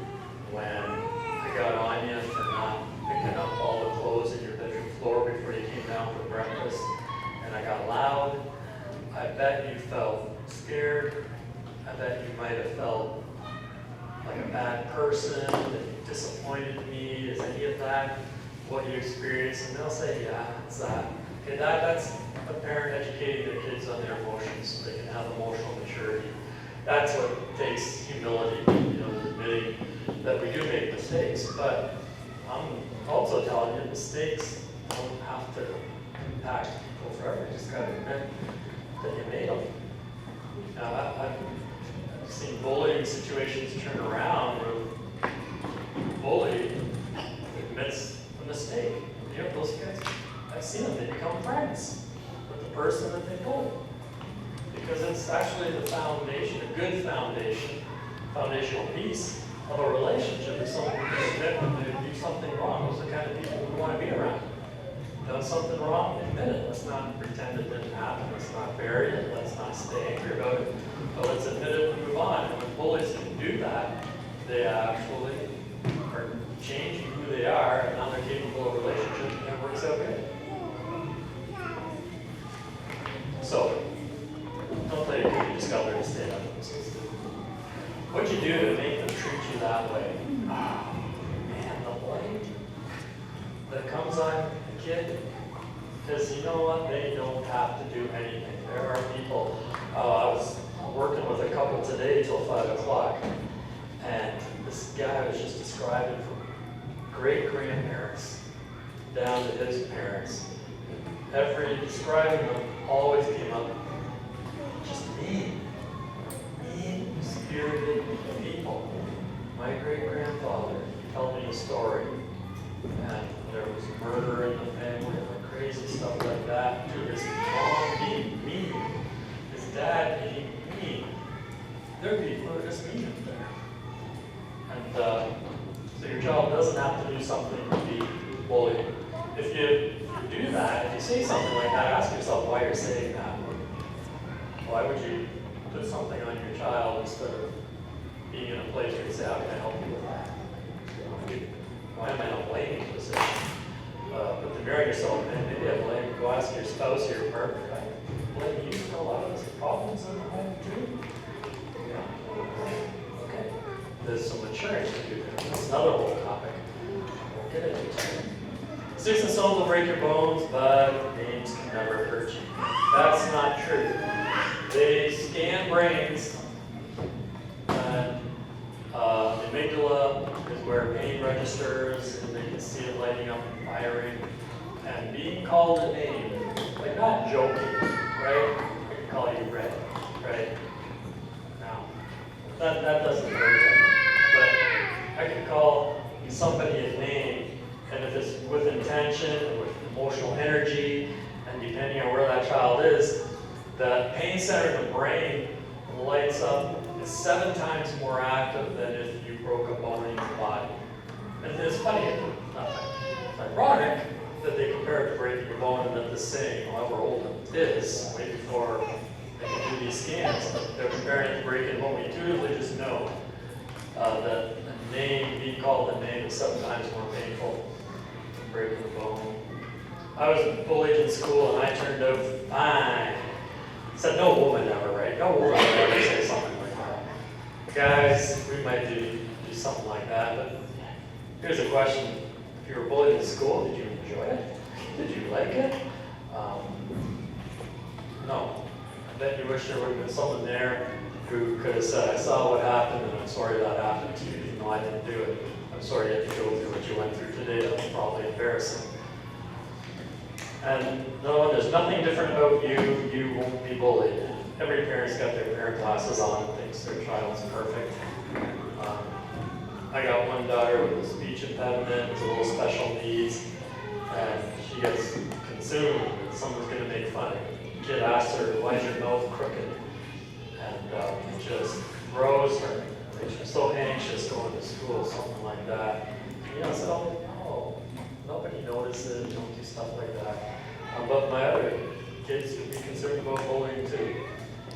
when I got on you for not picking up all the clothes in your bedroom floor before you came down for breakfast, and I got loud. I bet you felt scared. I bet you might have felt like a bad person, that you disappointed me. Is any of that what you experienced? And they'll say, yeah, it's that. Okay, that's a parent educating their kids on their emotions so they can have emotional maturity. That's what takes humility, admitting that we do make mistakes. But I'm also telling you, mistakes don't have to impact people forever. You just got to admit that you made them. Now, I've seen bullying situations turn around where the bully admits a mistake. You know, those guys, I've seen them, they become friends with the person that they bullied. Because it's actually the foundation, a good foundation, foundational piece of a relationship. If someone can admit when they do something wrong, those are the kind of people we want to be around. Done something wrong, admit it. Let's not pretend it didn't happen. Let's not bury it. Let's not stay angry about it. But let's admit it and move on. And when bullies can do that, they actually are changing who they are, and now they're capable of a relationship, and it works out good. So, don't let it be discovered to stay up. What'd you do to make them treat you that way? Man, the blame that comes on the kid, because you know what? They don't have to do anything. There are people, I was working with a couple today till 5 o'clock, and this guy was just describing from great-grandparents down to his parents. Describing them always came up just mean-spirited people. My great-grandfather told me a story, and there was murder in the family and crazy stuff like that, to his mom being mean, his dad being mean. There are people who are just mean up there. And so your child doesn't have to do something to be bullied. If you do that, if you say something like that, ask yourself why you're saying that. Why would you put something on your child instead of being in a place where you say, how can I help you with that? Why am I not blaming you? But to marry yourself, maybe I blame, go ask your spouse or your partner, I blame you for a lot of the problems in the home too. Yeah. Okay. There's some maturing to do there. That's another whole topic. We'll get into it. Sticks and stones will break your bones, but names can never hurt you. That's not true. They scan brains, and the amygdala is where pain registers, and they can see it lighting up and firing. And being called a name, like not joking, right? I can call you Red, right? Now, that doesn't hurt them. But I can call somebody a name, and if it's with intention, and with emotional energy, and depending on where that child is, the pain center in the brain lights up, is 7 times more active than if you broke a bone in your body. And it's funny, it's ironic that they compare it to breaking a bone, and that the saying, however old it is, way before they can do these scans, they're comparing it to break in home. We intuitively just know that a name, being called a name is 7 times more painful than breaking a bone. I was bullied in school and I turned out fine. Said no woman ever, right? No woman would ever say something like that. Guys, we might do something like that, but here's a question. If you were bullied in school, did you enjoy it? Did you like it? No. I bet you wish there would have been someone there who could have said, I saw what happened and I'm sorry that happened to you, even though I didn't do it. I'm sorry you had to go through what you went through today. That was probably embarrassing. And no, there's nothing different about you. You won't be bullied. Every parent's got their parent glasses on and thinks their child's perfect. I got one daughter with a speech impediment, with a little special needs, and she gets consumed and someone's going to make fun of her. The kid asks her, why is your mouth crooked? And it just grows her. Makes her so anxious going to school, something like that. And, I said, oh, nobody notices, you don't do stuff like that. But my other kids would be concerned about bullying too.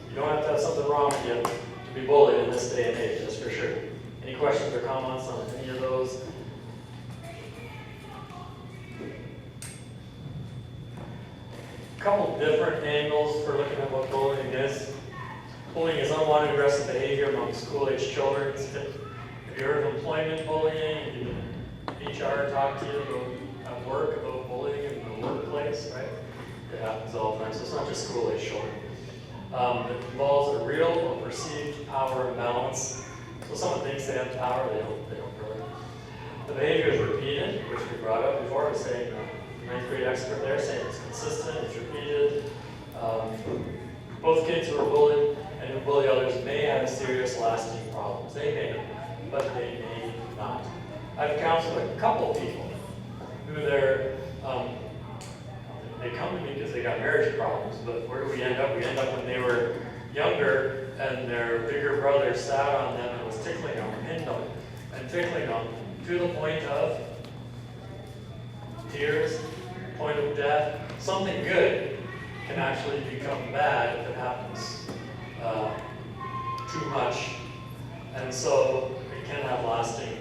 You don't have to have something wrong with you to be bullied in this day and age, that's for sure. Any questions or comments on any of those? A couple different angles for looking at what bullying is. Bullying is unwanted aggressive behavior among school-age children. Have you heard of employment bullying? Did HR talk to you about, at work about bullying in the workplace, right? It happens all the time, so it's not just school-age children. It involves a real or perceived power imbalance. So someone thinks they have power, they don't really. The behavior is repeated, which we brought up before. I was saying, the 9th grade expert there saying it's consistent, it's repeated. Both kids who are bullied and who bully others may have serious lasting problems. They may, but they may not. I've counseled a couple people who they come to me because they got marriage problems, but where do we end up? We end up when they were younger and their bigger brother sat on them and was tickling them, hitting them, and tickling them to the point of tears, point of death. Something good can actually become bad if it happens too much. And so it can have lasting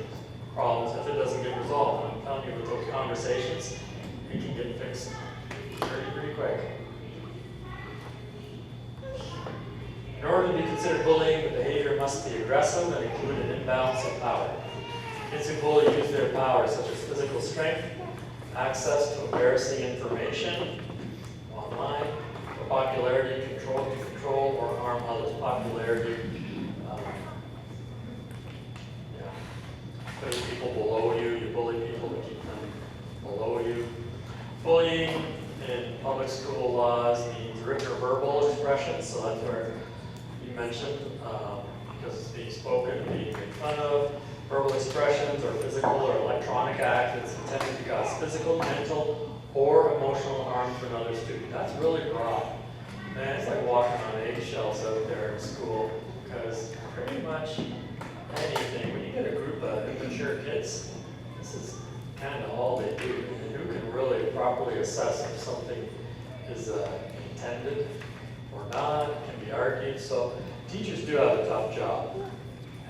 problems if it doesn't get resolved. And I'm telling you, with those conversations, it can get fixed pretty quick. In order to be considered bullying, the behavior must be aggressive and include an imbalance of power. Kids who bully use their power, such as physical strength, access to embarrassing information online, for popularity, control or harm others. Popularity, putting people below you, you bully people to keep them below you. Bullying in public school laws means written or verbal expressions, so that's where you mentioned, because it's being spoken and being made fun of. Verbal expressions or physical or electronic act that's intended to cause physical, mental, or emotional harm to another student. That's really broad. Man, it's like walking on eggshells out there in school, because pretty much anything, when you get a group of immature kids, this is kind of all they do. And who can really properly assess if something is intended or not, can be argued. So teachers do have a tough job.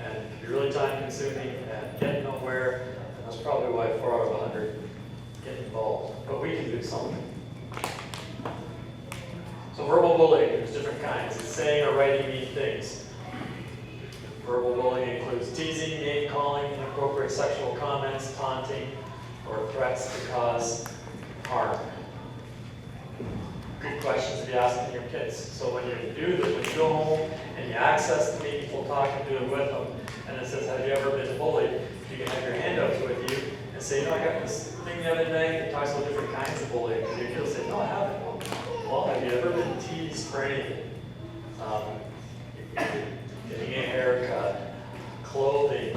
And it can be really time consuming and get nowhere. And that's probably why 4 out of 100 get involved. But we can do something. So verbal bullying, there's different kinds. It's saying or writing mean things. Verbal bullying includes teasing, name calling, inappropriate sexual comments, taunting, or threats to cause harm. Good questions to be asking your kids. So when you do this, when you go home and you access the meaningful talk and do it with them, and it says, have you ever been bullied? You can have your handouts with you and say, I got this thing the other day that talks about different kinds of bullying. And your kid will say, no, I haven't. Well, have you ever been teased for anything? Getting a haircut, clothing,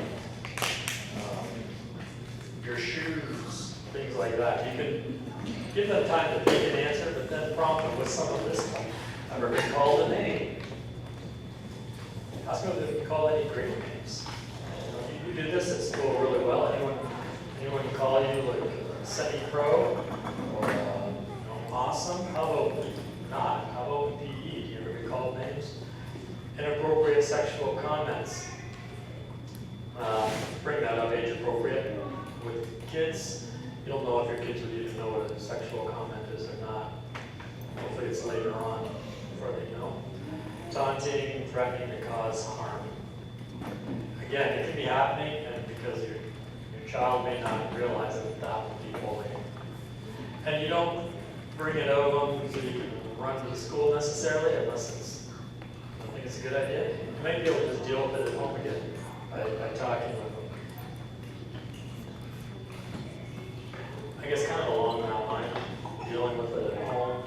your shoes, things like that. You can give them time to think and answer, but then prompt them with some of this stuff. Ever been called a name? Ask them if they call any great names. You did this at school really well. Anyone call you like semi-pro or awesome? How about not? How about PE? Do you ever get called names? comments. Bring that up age appropriate. With kids, you don't know if your kids would even know what a sexual comment is or not. Hopefully it's later on before they know. Taunting, threatening to cause harm. Again, it can be happening, and because your child may not realize that would be bullying. And you don't bring it out of them so you can run to the school necessarily, unless I think it's a good idea. You might be able to just deal with it at home again by talking with them. I guess kind of along that line, dealing with it at home.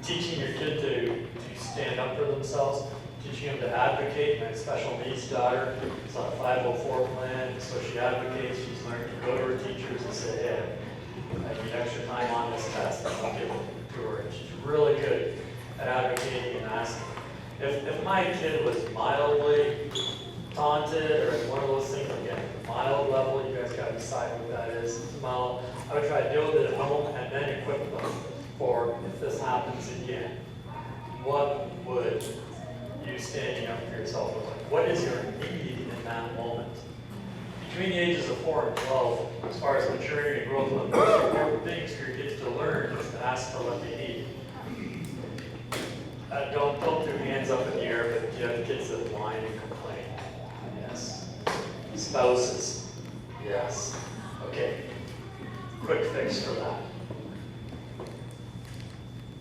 Teaching your kid to stand up for themselves, teaching them to advocate. My special needs daughter is on a 504 plan, so she advocates. She's learned to go to her teachers and say, hey, I need extra time on this test, and I'll give it to her. And she's really good at advocating and asking. If my kid was mildly taunted or one of those things, again, mild level, you guys got to decide what that is. Mild, I would try to deal with it at home and then equip them for if this happens again. What would you standing up for yourself look like? What is your need in that moment? Between the ages of 4 and 12, as far as maturity and growth, one of the most important things for your kids to learn is to ask for what they need. Don't do hands up in the air, but you have kids that whine and complain. Yes. Spouses. Yes. Okay. Quick fix for that.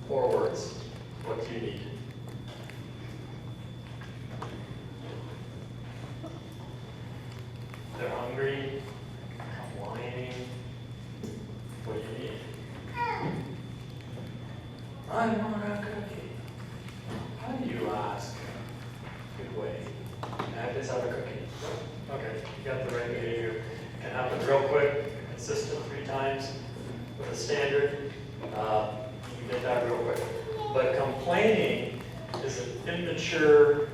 4 words. What do you need? They're hungry, whining. What do you need? I want a cookie. How do you ask? Good way. Can I just have a cookie? Okay, you got the right behavior. Can happen real quick, consistent 3 times with a standard. You can get that real quick. But complaining is an immature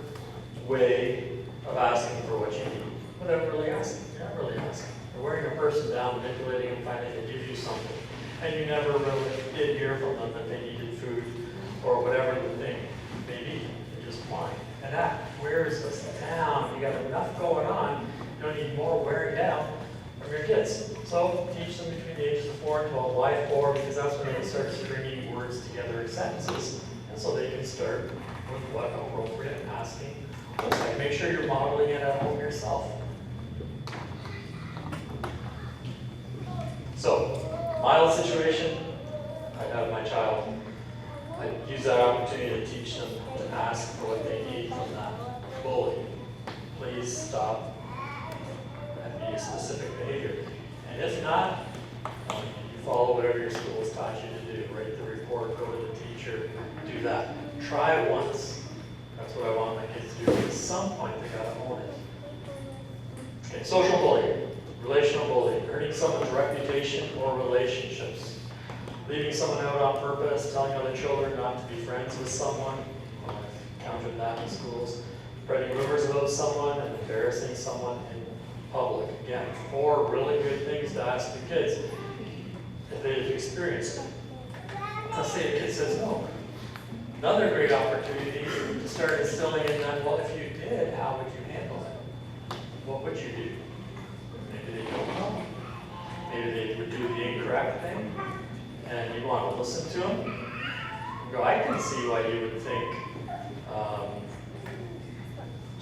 way of asking for what you need. Without really asking. You're not really asking. You're wearing a person down, manipulating them, finally to give you something. And you never really did hear from them that they needed food or whatever the thing may be. They just whine and act. Where is this town? You got enough going on. You don't need more wearing down from your kids. So teach them between the ages of 4 and 12. Why 4? Because that's when they start stringing words together in sentences. And so they can start with what appropriate and asking. Like, make sure you're modeling it at home yourself. So, mild situation, I'd have my child, I'd use that opportunity to teach them to ask for what they need from that bully. Please stop and be a specific behavior. And if not, you follow whatever your school has taught you to do. Write the report, go to the teacher, do that. Try it once. That's what I want my kids to do. At some point, they gotta own it. Okay, social bullying. Relational bullying, hurting someone's reputation or relationships, leaving someone out on purpose, telling other children not to be friends with someone. I've encountered that in schools. Spreading rumors about someone and embarrassing someone in public. Again, 4 really good things to ask the kids if they've experienced it. Let's say a kid says no. Another great opportunity to start instilling in them, well, if you did, how would you handle it? What would you do? Maybe they don't know. Maybe they would do the incorrect thing, and you want to listen to them. You go, I can see why you would think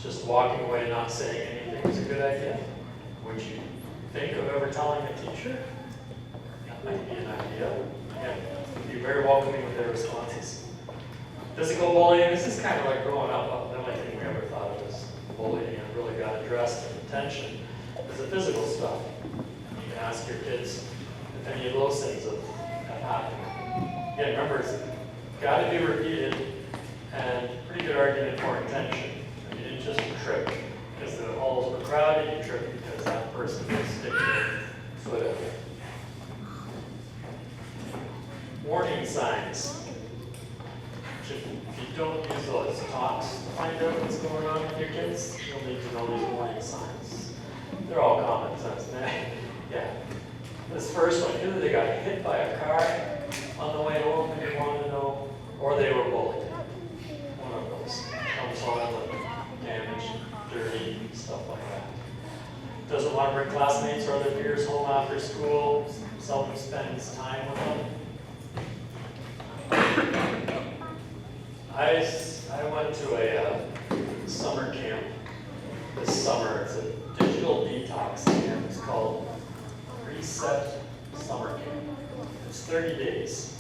just walking away and not saying anything is a good idea. Would you think of ever telling a teacher? That might be an idea. Again, be very welcoming with their responses. Physical bullying, this is kind of like growing up. The only thing we ever thought of as bullying and really got addressed in attention is the physical stuff. You can ask your kids if any of those things have happened. Again, remember, it's got to be repeated and pretty good argument for intention. And you didn't just trip because the halls were crowded, you tripped because that person was sticking their foot out. Warning signs. If you don't use those talks to find out what's going on with your kids, you'll need to know these warning signs. They're all common sense, man. Yeah. This first one, either they got hit by a car on the way home and they wanted to know, or they were bullied. One of those. stuff like that. Doesn't want to bring classmates or other peers home after school, seldom spends time with them. I went to a summer camp this summer. It's a digital detox camp. It's called Reset Summer Camp. It's 30 days.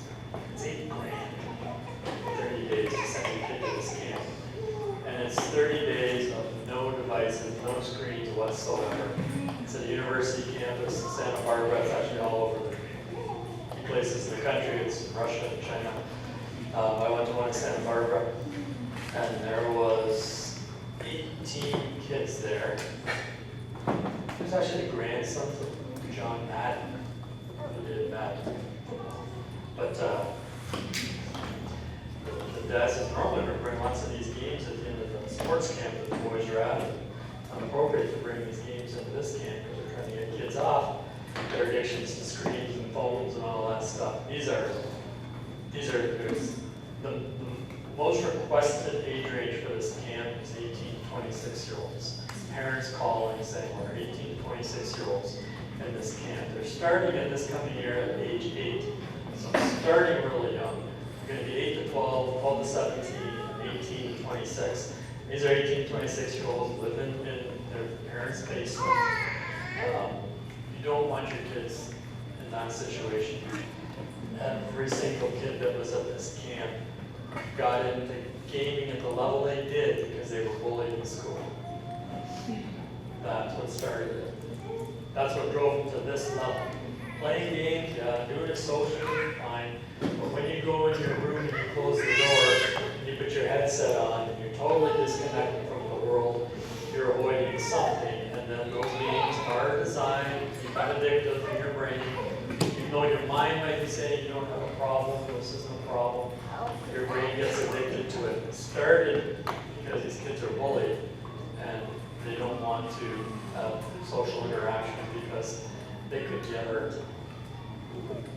It's $8 grand. 30 days to send your kid to this camp. And it's 30 days of no devices, no screens whatsoever. It's at a university campus in Santa Barbara. It's actually all over the places in the country. It's in Russia and China. I went to one in Santa Barbara, and there was 18 kids there. There's actually the grandson of John Madden, who did Madden. But the dad says, normally we bring lots of these games at the end of the sports camp that the boys are at. It's unappropriate to bring these games into this camp because we're trying to get kids off their addictions to screens and phones and all that stuff. These are the most requested age range for this camp is 18 to 26 year olds. Parents calling saying we're 18 to 26 year olds in this camp. They're starting in this coming year at age 8. So starting really young. They're going to be 8 to 12, 12 to 17, 18 to 26. These are 18 to 26 year olds living in their parents' basement. You don't want your kids in that situation. Every single kid that was at this camp got into gaming at the level they did because they were bullied in school. That's what started it. That's what drove them to this level. Playing games, yeah, doing it socially, fine. But when you go in your room and you close the door, and you put your headset on, and you're totally disconnected from the world, you're avoiding something. And then those games are designed to become addictive in your brain. Even though your mind might be saying you don't have a problem, this isn't a problem, your brain gets addicted to it. It started because these kids are bullied, and they don't want to have social interaction because they could get hurt.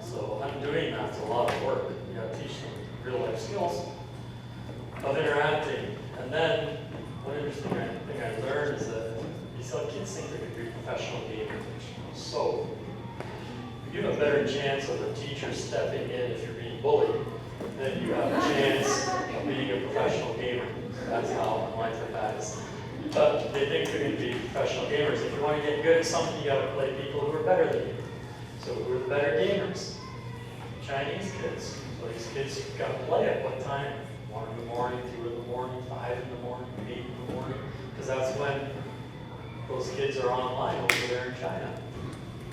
So undoing that's a lot of work. You got to teach them real life skills of interacting. And then one interesting thing I learned is that these kids think they could be professional gamers. So you have a better chance of a teacher stepping in if you're being bullied than you have a chance of being a professional gamer. That's how unlikely that is. But they think they're going to be professional gamers. If you want to get good at something, you got to play people who are better than you. So who are the better gamers? Chinese kids. So these kids got to play at what time? 1 in the morning, 2 in the morning, 5 in the morning, 8 in the morning. Because that's when those kids are online over there in China.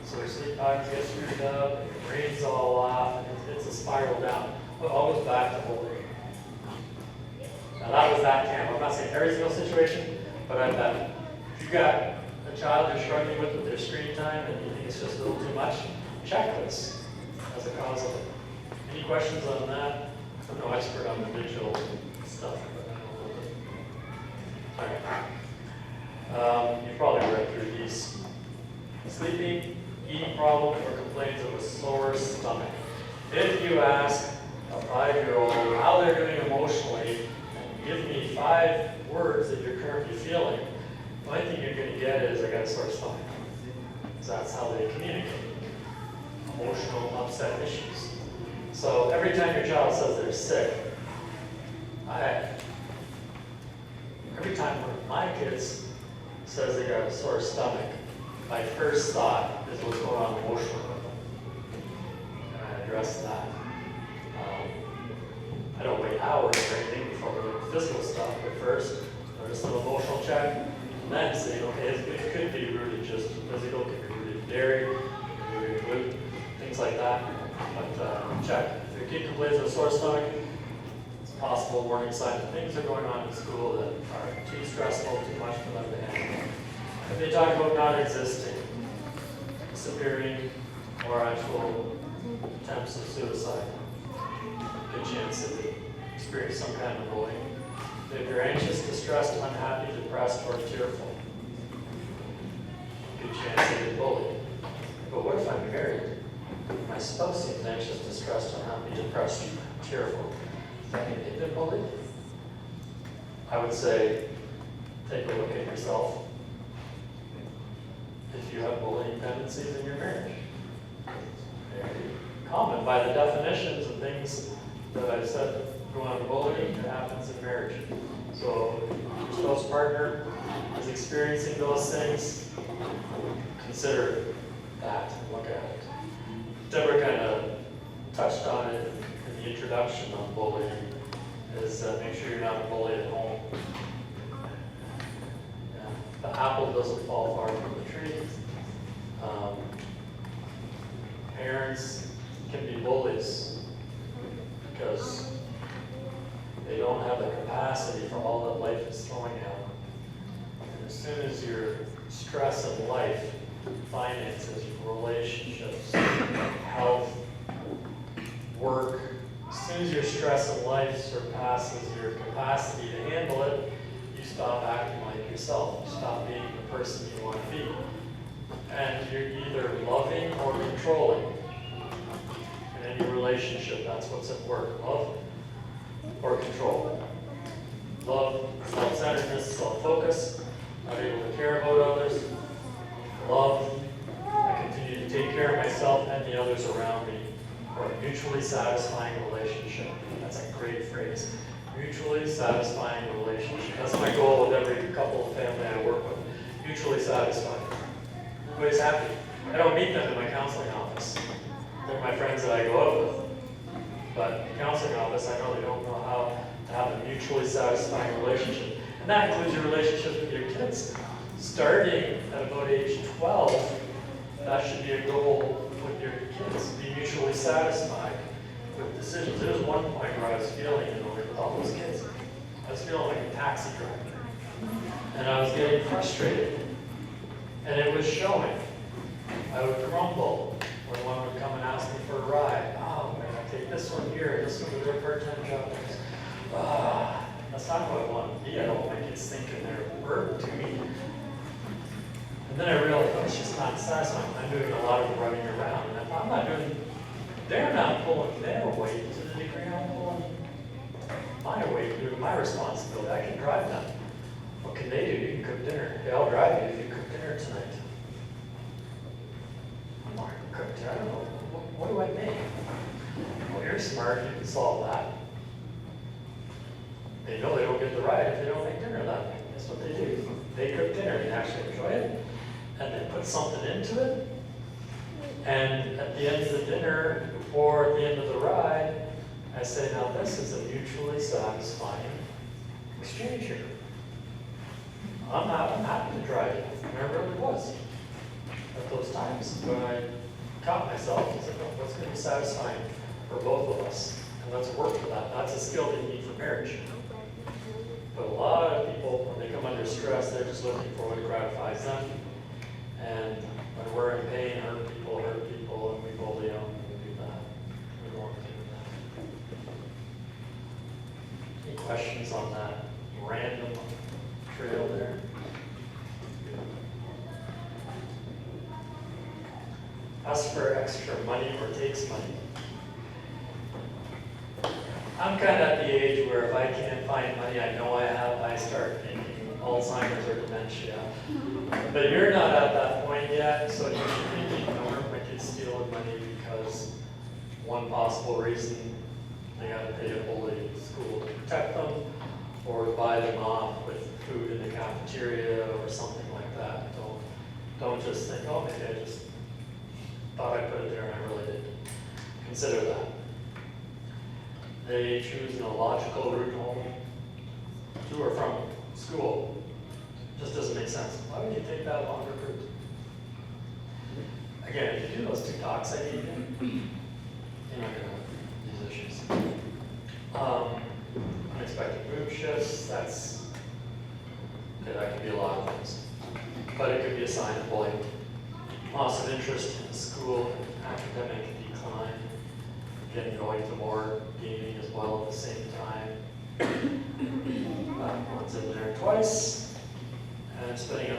So their sleep patterns get screwed up, and your brain's all off, and it's a spiral down. But it all goes back to bullying. Now that was that camp. I'm not saying every single situation, but I bet if you got a child you're struggling with their screen time and you think it's just a little too much, check this as a cause of it. Any questions on that? I'm no expert on the digital stuff, but I know a little bit. All right. You've probably read through these. Sleeping, eating problem, or complaints of a sore stomach. If you ask a 5-year-old how they're doing emotionally, and give me 5 words that you're currently feeling, the only thing you're going to get is, I got a sore stomach. Because that's how they communicate. Emotional upset issues. So every time your child says they're sick, every time one of my kids says they got a sore stomach, my first thought is what's going on emotionally with them. And I address that. I don't wait hours or anything before we look at physical stuff, but first, just an emotional check, and then saying, okay, it could be rooted just physical, it could be rooted in dairy, it could be rooted in gluten, things like that. But check. If your kid complains of a sore stomach, it's a possible warning sign that things are going on in school that are too stressful, too much for them to handle. If they talk about not existing, disappearing, or actual attempts of suicide, good chance that they experience some kind of bullying. If you're anxious, distressed, unhappy, depressed, or tearful, good chance that you're bullied. But what if I'm married? My spouse seems anxious, distressed, unhappy, depressed, tearful. Does that mean they've been bullied? I would say, take a look at yourself. if you have bullying tendencies in your marriage. Very common by the definitions and things that I've said go on bullying, it happens in marriage. So if your spouse partner is experiencing those things, consider that and look at it. Deborah kind of touched on it in the introduction on bullying, is make sure you're not a bully at home. Yeah. The apple doesn't fall far from the tree. Parents can be bullies because they don't have the capacity for all that life is throwing at them. And as soon as your stress of life, finances, relationships, health, work, as soon as your stress of life surpasses your capacity to handle it, you stop acting like yourself. You stop being the person you want to be. And you're either loving or controlling. In any relationship, that's what's at work. Love or control. Love, self-centeredness, self-focus, not able to care about others. Love, I continue to take care of myself and the others around me. Or a mutually satisfying relationship. That's a great phrase. Mutually satisfying relationship. That's my goal with every couple of family I work with. Mutually satisfying. Everybody's happy. I don't meet them in my counseling office. They're my friends that I go out with. But in the counseling office, I know they don't know how to have a mutually satisfying relationship. And that includes your relationship with your kids. Starting at about age 12, that should be a goal with your kids. Be mutually satisfied with decisions. There was one point where I was feeling, with all those kids, I was feeling like a taxi driver. And I was getting frustrated. And it was showing. I would grumble when one would come and ask me for a ride. Oh, man, I take this one here, this one with their part-time job. That's not who I want to be. I don't want my kids thinking they're a burden to me. And then I realized, oh, it's just not satisfying. I'm doing a lot of running around. And if I'm not doing, they're not pulling their weight to the degree I'm pulling my weight, doing my responsibility. I can drive them. What can they do? You can cook dinner. Okay, I'll drive you if you cook dinner tonight. I'm not going to cook dinner. I don't know. What do I make? Well, you're smart. You can solve that. They know they don't get the ride if they don't make dinner that night. That's what they do. They cook dinner and actually enjoy it. And they put something into it. And at the end of the dinner or at the end of the ride, I say, now this is a mutually satisfying exchange here. I'm happy to drive you. And I really was. At those times when I caught myself, I said, oh, what's going to be satisfying for both of us? And let's work for that. That's a skill they need for marriage. But a lot of people, when they come under stress, they're just looking for what gratifies them. And when we're in pain, hurt people, and we bully them, we do that. We don't want to do that. Any questions on that random trail there? Ask for extra money or takes money. I'm kind of at the age where if I can't find money I start thinking Alzheimer's or dementia. But you're not at that point yet, so you should be thinking, my kids stealing money because one possible reason they got to pay a bully school to protect them, or to buy them off with food in the cafeteria or something like that. Don't just think, oh, maybe I just thought I put it there and I really didn't. Consider that. They choose an illogical route home to or from school. Just doesn't make sense. Why would you take that longer route? Again, if you do those two talks I gave you, you're not going to have these issues. Unexpected mood shifts, that can be a lot of things. But it could be a sign of bullying. Loss of interest in school, academic decline, getting going to more gaming as well at the same time. Once in there twice, and spending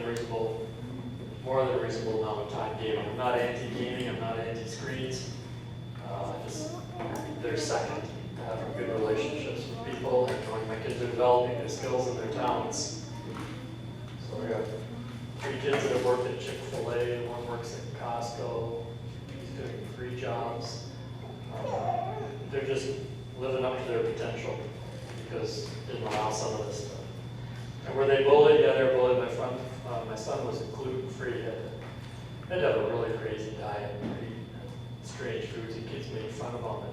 more than a reasonable amount of time gaming. I'm not anti-gaming, I'm not anti-screens. They're second to having good relationships with people and knowing my kids are developing their skills and their talents. So we got 3 kids that have worked at Chick-fil-A, one works at Costco, he's doing 3 jobs. They're just living up to their potential because they didn't allow some of this stuff. And were they bullied? Yeah, they were bullied. My son was gluten-free. He had to have a really crazy diet, eat strange foods, and kids made fun of him.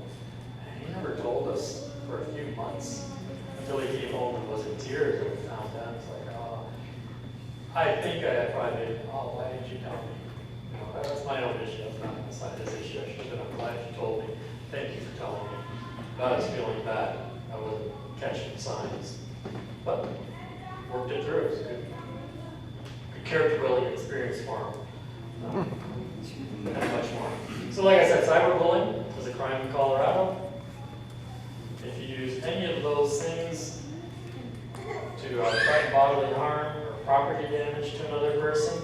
And he never told us for a few months until he came home and was in tears and we found out. It's like, oh, I think I probably made, oh, why didn't you tell me? You know, that's my own issue. That's not his issue. I should have been, I'm glad you told me. Thank you for telling me. I was feeling bad. I wasn't catching signs. But worked it through. It was a good character building experience for him. And much more. So like I said, cyberbullying is a crime in Colorado. If you use any of those things to threaten bodily harm or property damage to another person,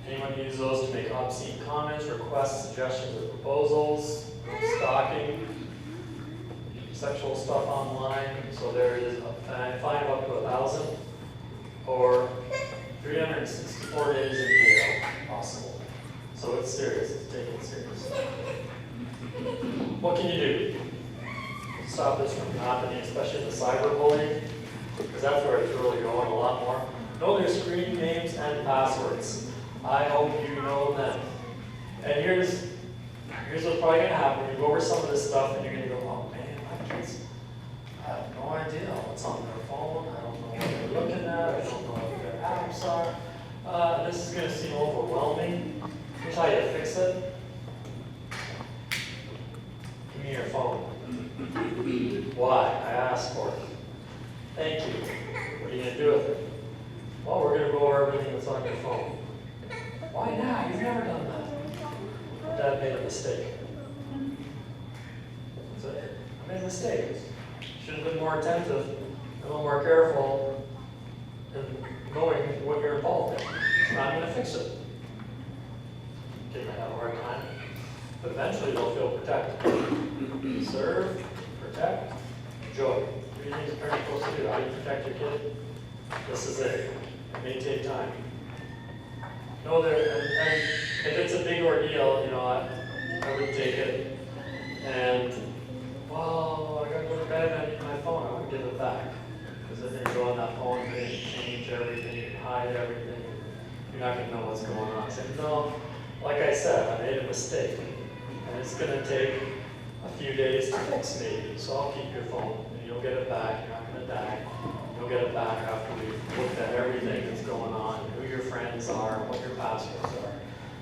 anyone use those to make obscene comments, requests, suggestions, or proposals, stalking, sexual stuff online, so there is a fine of up to $1,000 or 364 days in jail possible. So it's serious, it's taken seriously. What can you do to stop this from happening, especially the cyberbullying? Because that's where it's really going a lot more. Know their screen names and passwords. I hope you know them. And here's what's probably going to happen. You go over some of this stuff and you're going to go, oh man, my kids, I have no idea what's on their phone. I don't know what they're looking at. I don't know what their apps are. This is going to seem overwhelming. Here's how you fix it. Give me your phone. Why? I asked for it. Thank you. What are you going to do with it? Well, we're going to go over everything that's on your phone. Why now? You've never done that. Dad made a mistake. So I made a mistake. Should have been more attentive, a little more careful in knowing what you're involved in. And I'm going to fix it. Kids might have a hard time, but eventually they'll feel protected. Serve, protect, enjoy. 3 things a parent's supposed to do. How do you protect your kid? This is it. It may take time. No, and if it's a big ordeal, you know, I would take it and, well, I gotta go to bed, I need my phone, I would give it back. Because then you go on that phone, and change everything, hide everything, you're not gonna know what's going on. Say, no, like I said, I made a mistake, and it's gonna take a few days to fix maybe, so I'll keep your phone, and you'll get it back, you're not gonna die. You'll get it back after we've looked at everything that's going on, who your friends are, what your passwords are.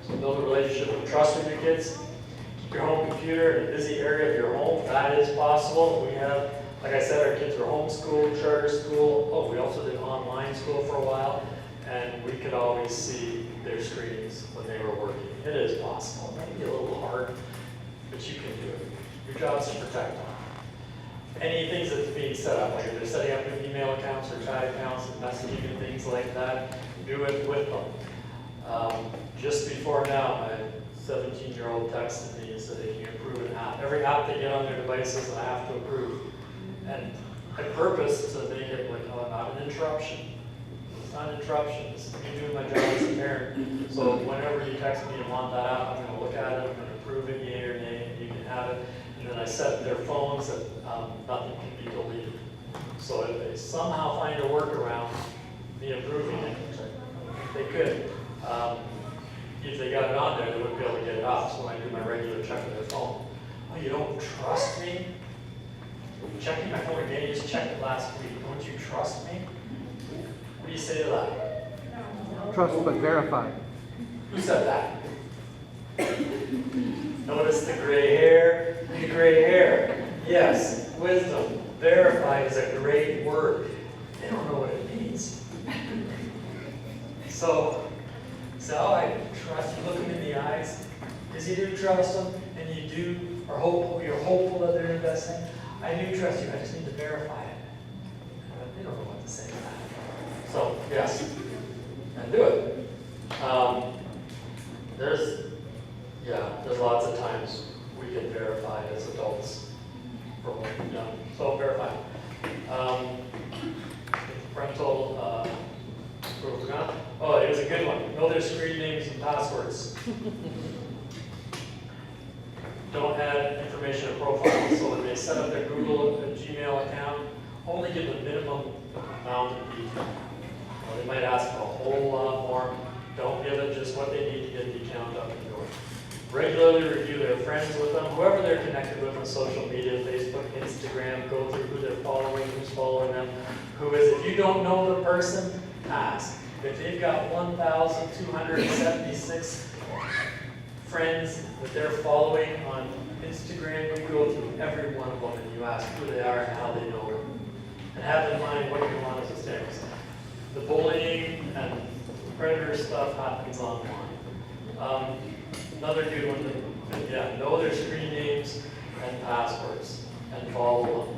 So build a relationship of trust with your kids. Keep your home computer in a busy area of your home. That is possible. We have, like I said, our kids were homeschooled, charter school. Oh, we also did online school for a while. And we could always see their screens when they were working. It is possible. It might be a little hard, but you can do it. Your job is to protect them. Any things that's being set up, like if they're setting up new email accounts or chat accounts and messaging and things like that, do it with them. Just before now, my 17-year-old texted me and said, can you approve an app? Every app they get on their devices, I have to approve. And I purpose to make it like, oh, not an interruption. It's not an interruption. It's me doing my job as a parent. So whenever you text me and want that app, I'm going to look at it, I'm going to approve it, yay or nay, and you can have it. And then I set their phones that nothing can be deleted. So if they somehow find a workaround, me approving it, which I think they could, if they got it on there, they wouldn't be able to get it off. So when I do my regular check of their phone, oh, you don't trust me? You're checking my phone again, you just checked it last week. Don't you trust me? What do you say to that? Trust but verify. Who said that? Notice the gray hair, the gray hair. Yes, wisdom. Verify is a great word. They don't know what it means. So I trust you. Look them in the eyes. Because you do trust them, and you do are hopeful. You're hopeful that they're investing. I do trust you. I just need to verify it. They don't know what to say to that. So yes, and do it. There's lots of times we can verify as adults for what we've done. So verify. Parental good one. Know their screen names and passwords. Don't add information to profiles. So when they set up their Google and Gmail account, only give the minimum amount of detail. They might ask for a whole lot more. Don't give it just what they need to get the account up and going. Regularly review their friends with them, whoever they're connected with on social media, Facebook, Instagram, go through who they're following, who's following them, who is. If you don't know the person, ask. If they've got 1,276 friends that they're following on Instagram, you go through every one of them and you ask who they are and how they know them. And have in mind what you want as a standards. The bullying and predator stuff happens online. Another good one, yeah, know their screen names and passwords and follow them.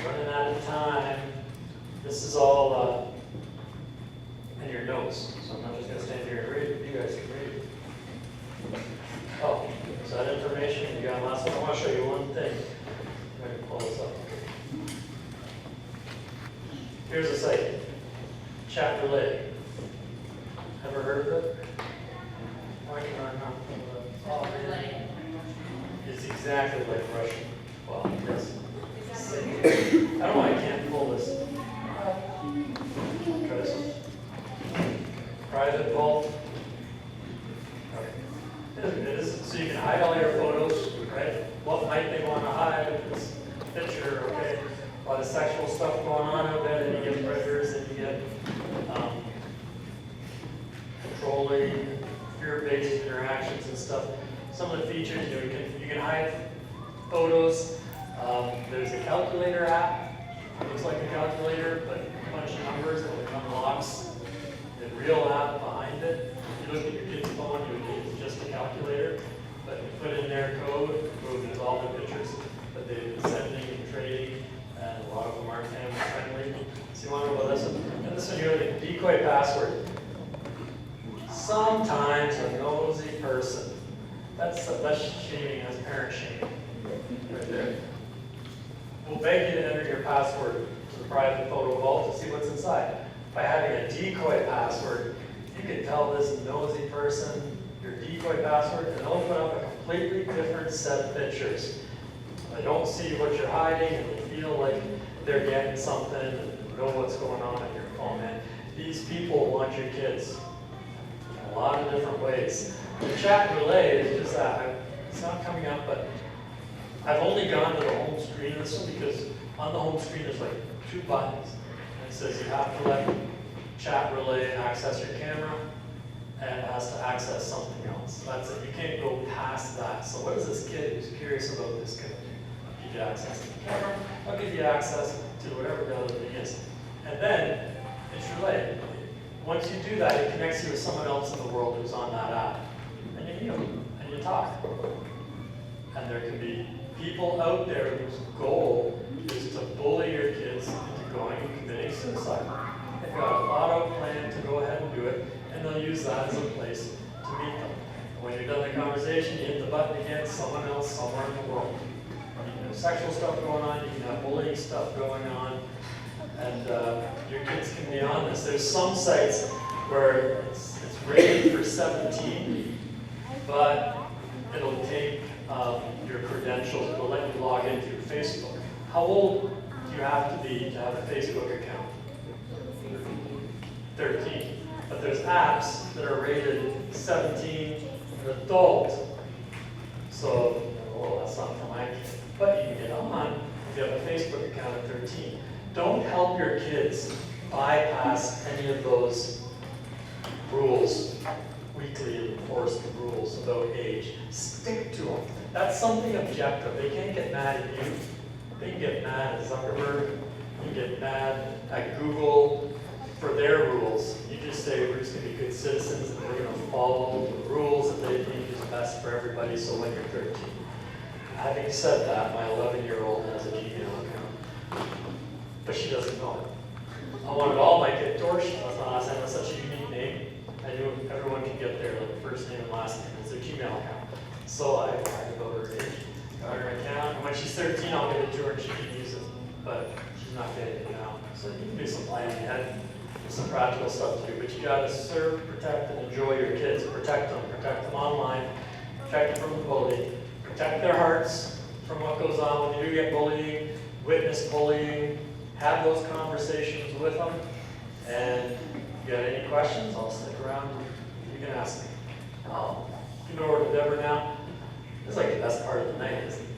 Running out of time. This is all in your notes, so I'm not just going to stand here and read it. You guys can read it. Oh, is that information you got last one? I want to show you one thing. I'm going to pull this up. Here's a site, Chat Relay. Ever heard of it? Why can I not think of it? Oh, man. It's exactly like Russian. Well, yes. I don't know why I can't pull this. Try this one. Private vault. Okay. It is, so you can hide all your photos, right? What might they want to hide? This picture, okay? A lot of sexual stuff going on out there, then you get predators, and you get controlling, fear-based interactions and stuff. Some of the features, you can hide photos. There's a calculator app. It looks like a calculator, but a bunch of numbers, and it unlocks the real app behind it. If you look at your kid's phone, you would think it's just a calculator, but you put in their code, it goes all the pictures that they've been sending and trading, and a lot of them aren't family friendly. So you want to know about this one? And this one here, the decoy password. Sometimes a nosy person, that's shaming as parent shaming, right there. We'll beg you to enter your password to the private photo vault to see what's inside. By having a decoy password, you can tell this nosy person your decoy password and they'll put up a completely different set of pictures. They don't see what you're hiding and they feel like they're getting something and know what's going on your phone. And these people want your kids in a lot of different ways. The Chat Relay is just that. It's not coming up, but I've only gone to the home screen of this one because on the home screen there's like 2 buttons. And it says you have to let Chat Relay access your camera and it has to access something else. That's it. You can't go past that. So what does this kid who's curious about this kid? I'll give you access to the camera. I'll give you access to whatever the other thing is. And then it's Relay. Once you do that, it connects you with someone else in the world who's on that app. And you meet them and you talk. And there can be people out there whose goal is to bully your kids into going and committing suicide. They've got a thought-out plan to go ahead and do it, and they'll use that as a place to meet them. And when you're done the conversation, you hit the button again, someone else somewhere in the world. You can have sexual stuff going on, you can have bullying stuff going on, and your kids can be on this. There's some sites where it's rated for 17, but it'll take your credentials, it'll let you log in through Facebook. How old do you have to be to have a Facebook account? 13. But there's apps that are rated 17 and adult. So, well, that's not for my kid. But you can get on if you have a Facebook account at 13. Don't help your kids bypass any of those rules, weekly enforced rules about age. Stick to them. That's something objective. They can't get mad at you. They can get mad at Zuckerberg. You can get mad at Google for their rules. You just say we're just going to be good citizens and we're going to follow the rules that they think is best for everybody. So when you're 13. Having said that, my 11-year-old has a Gmail account, but she doesn't know it. I wanted all my kids, Dorscht, that's such a unique name. I knew everyone can get there, like first name and last name. It's their Gmail account. So I lied about her age, got her account, and when she's 13, I'll give it to her and she can use it. but she's not getting it now. So you can do some planning ahead, some practical stuff too, but you gotta serve, protect, and enjoy your kids. Protect them online, protect them from the bully, protect their hearts from what goes on when you do get bullying, witness bullying, have those conversations with them. And if you got any questions, I'll stick around, you can ask me. I'll give it over to Deborah now. It's like the best part of the night, isn't it?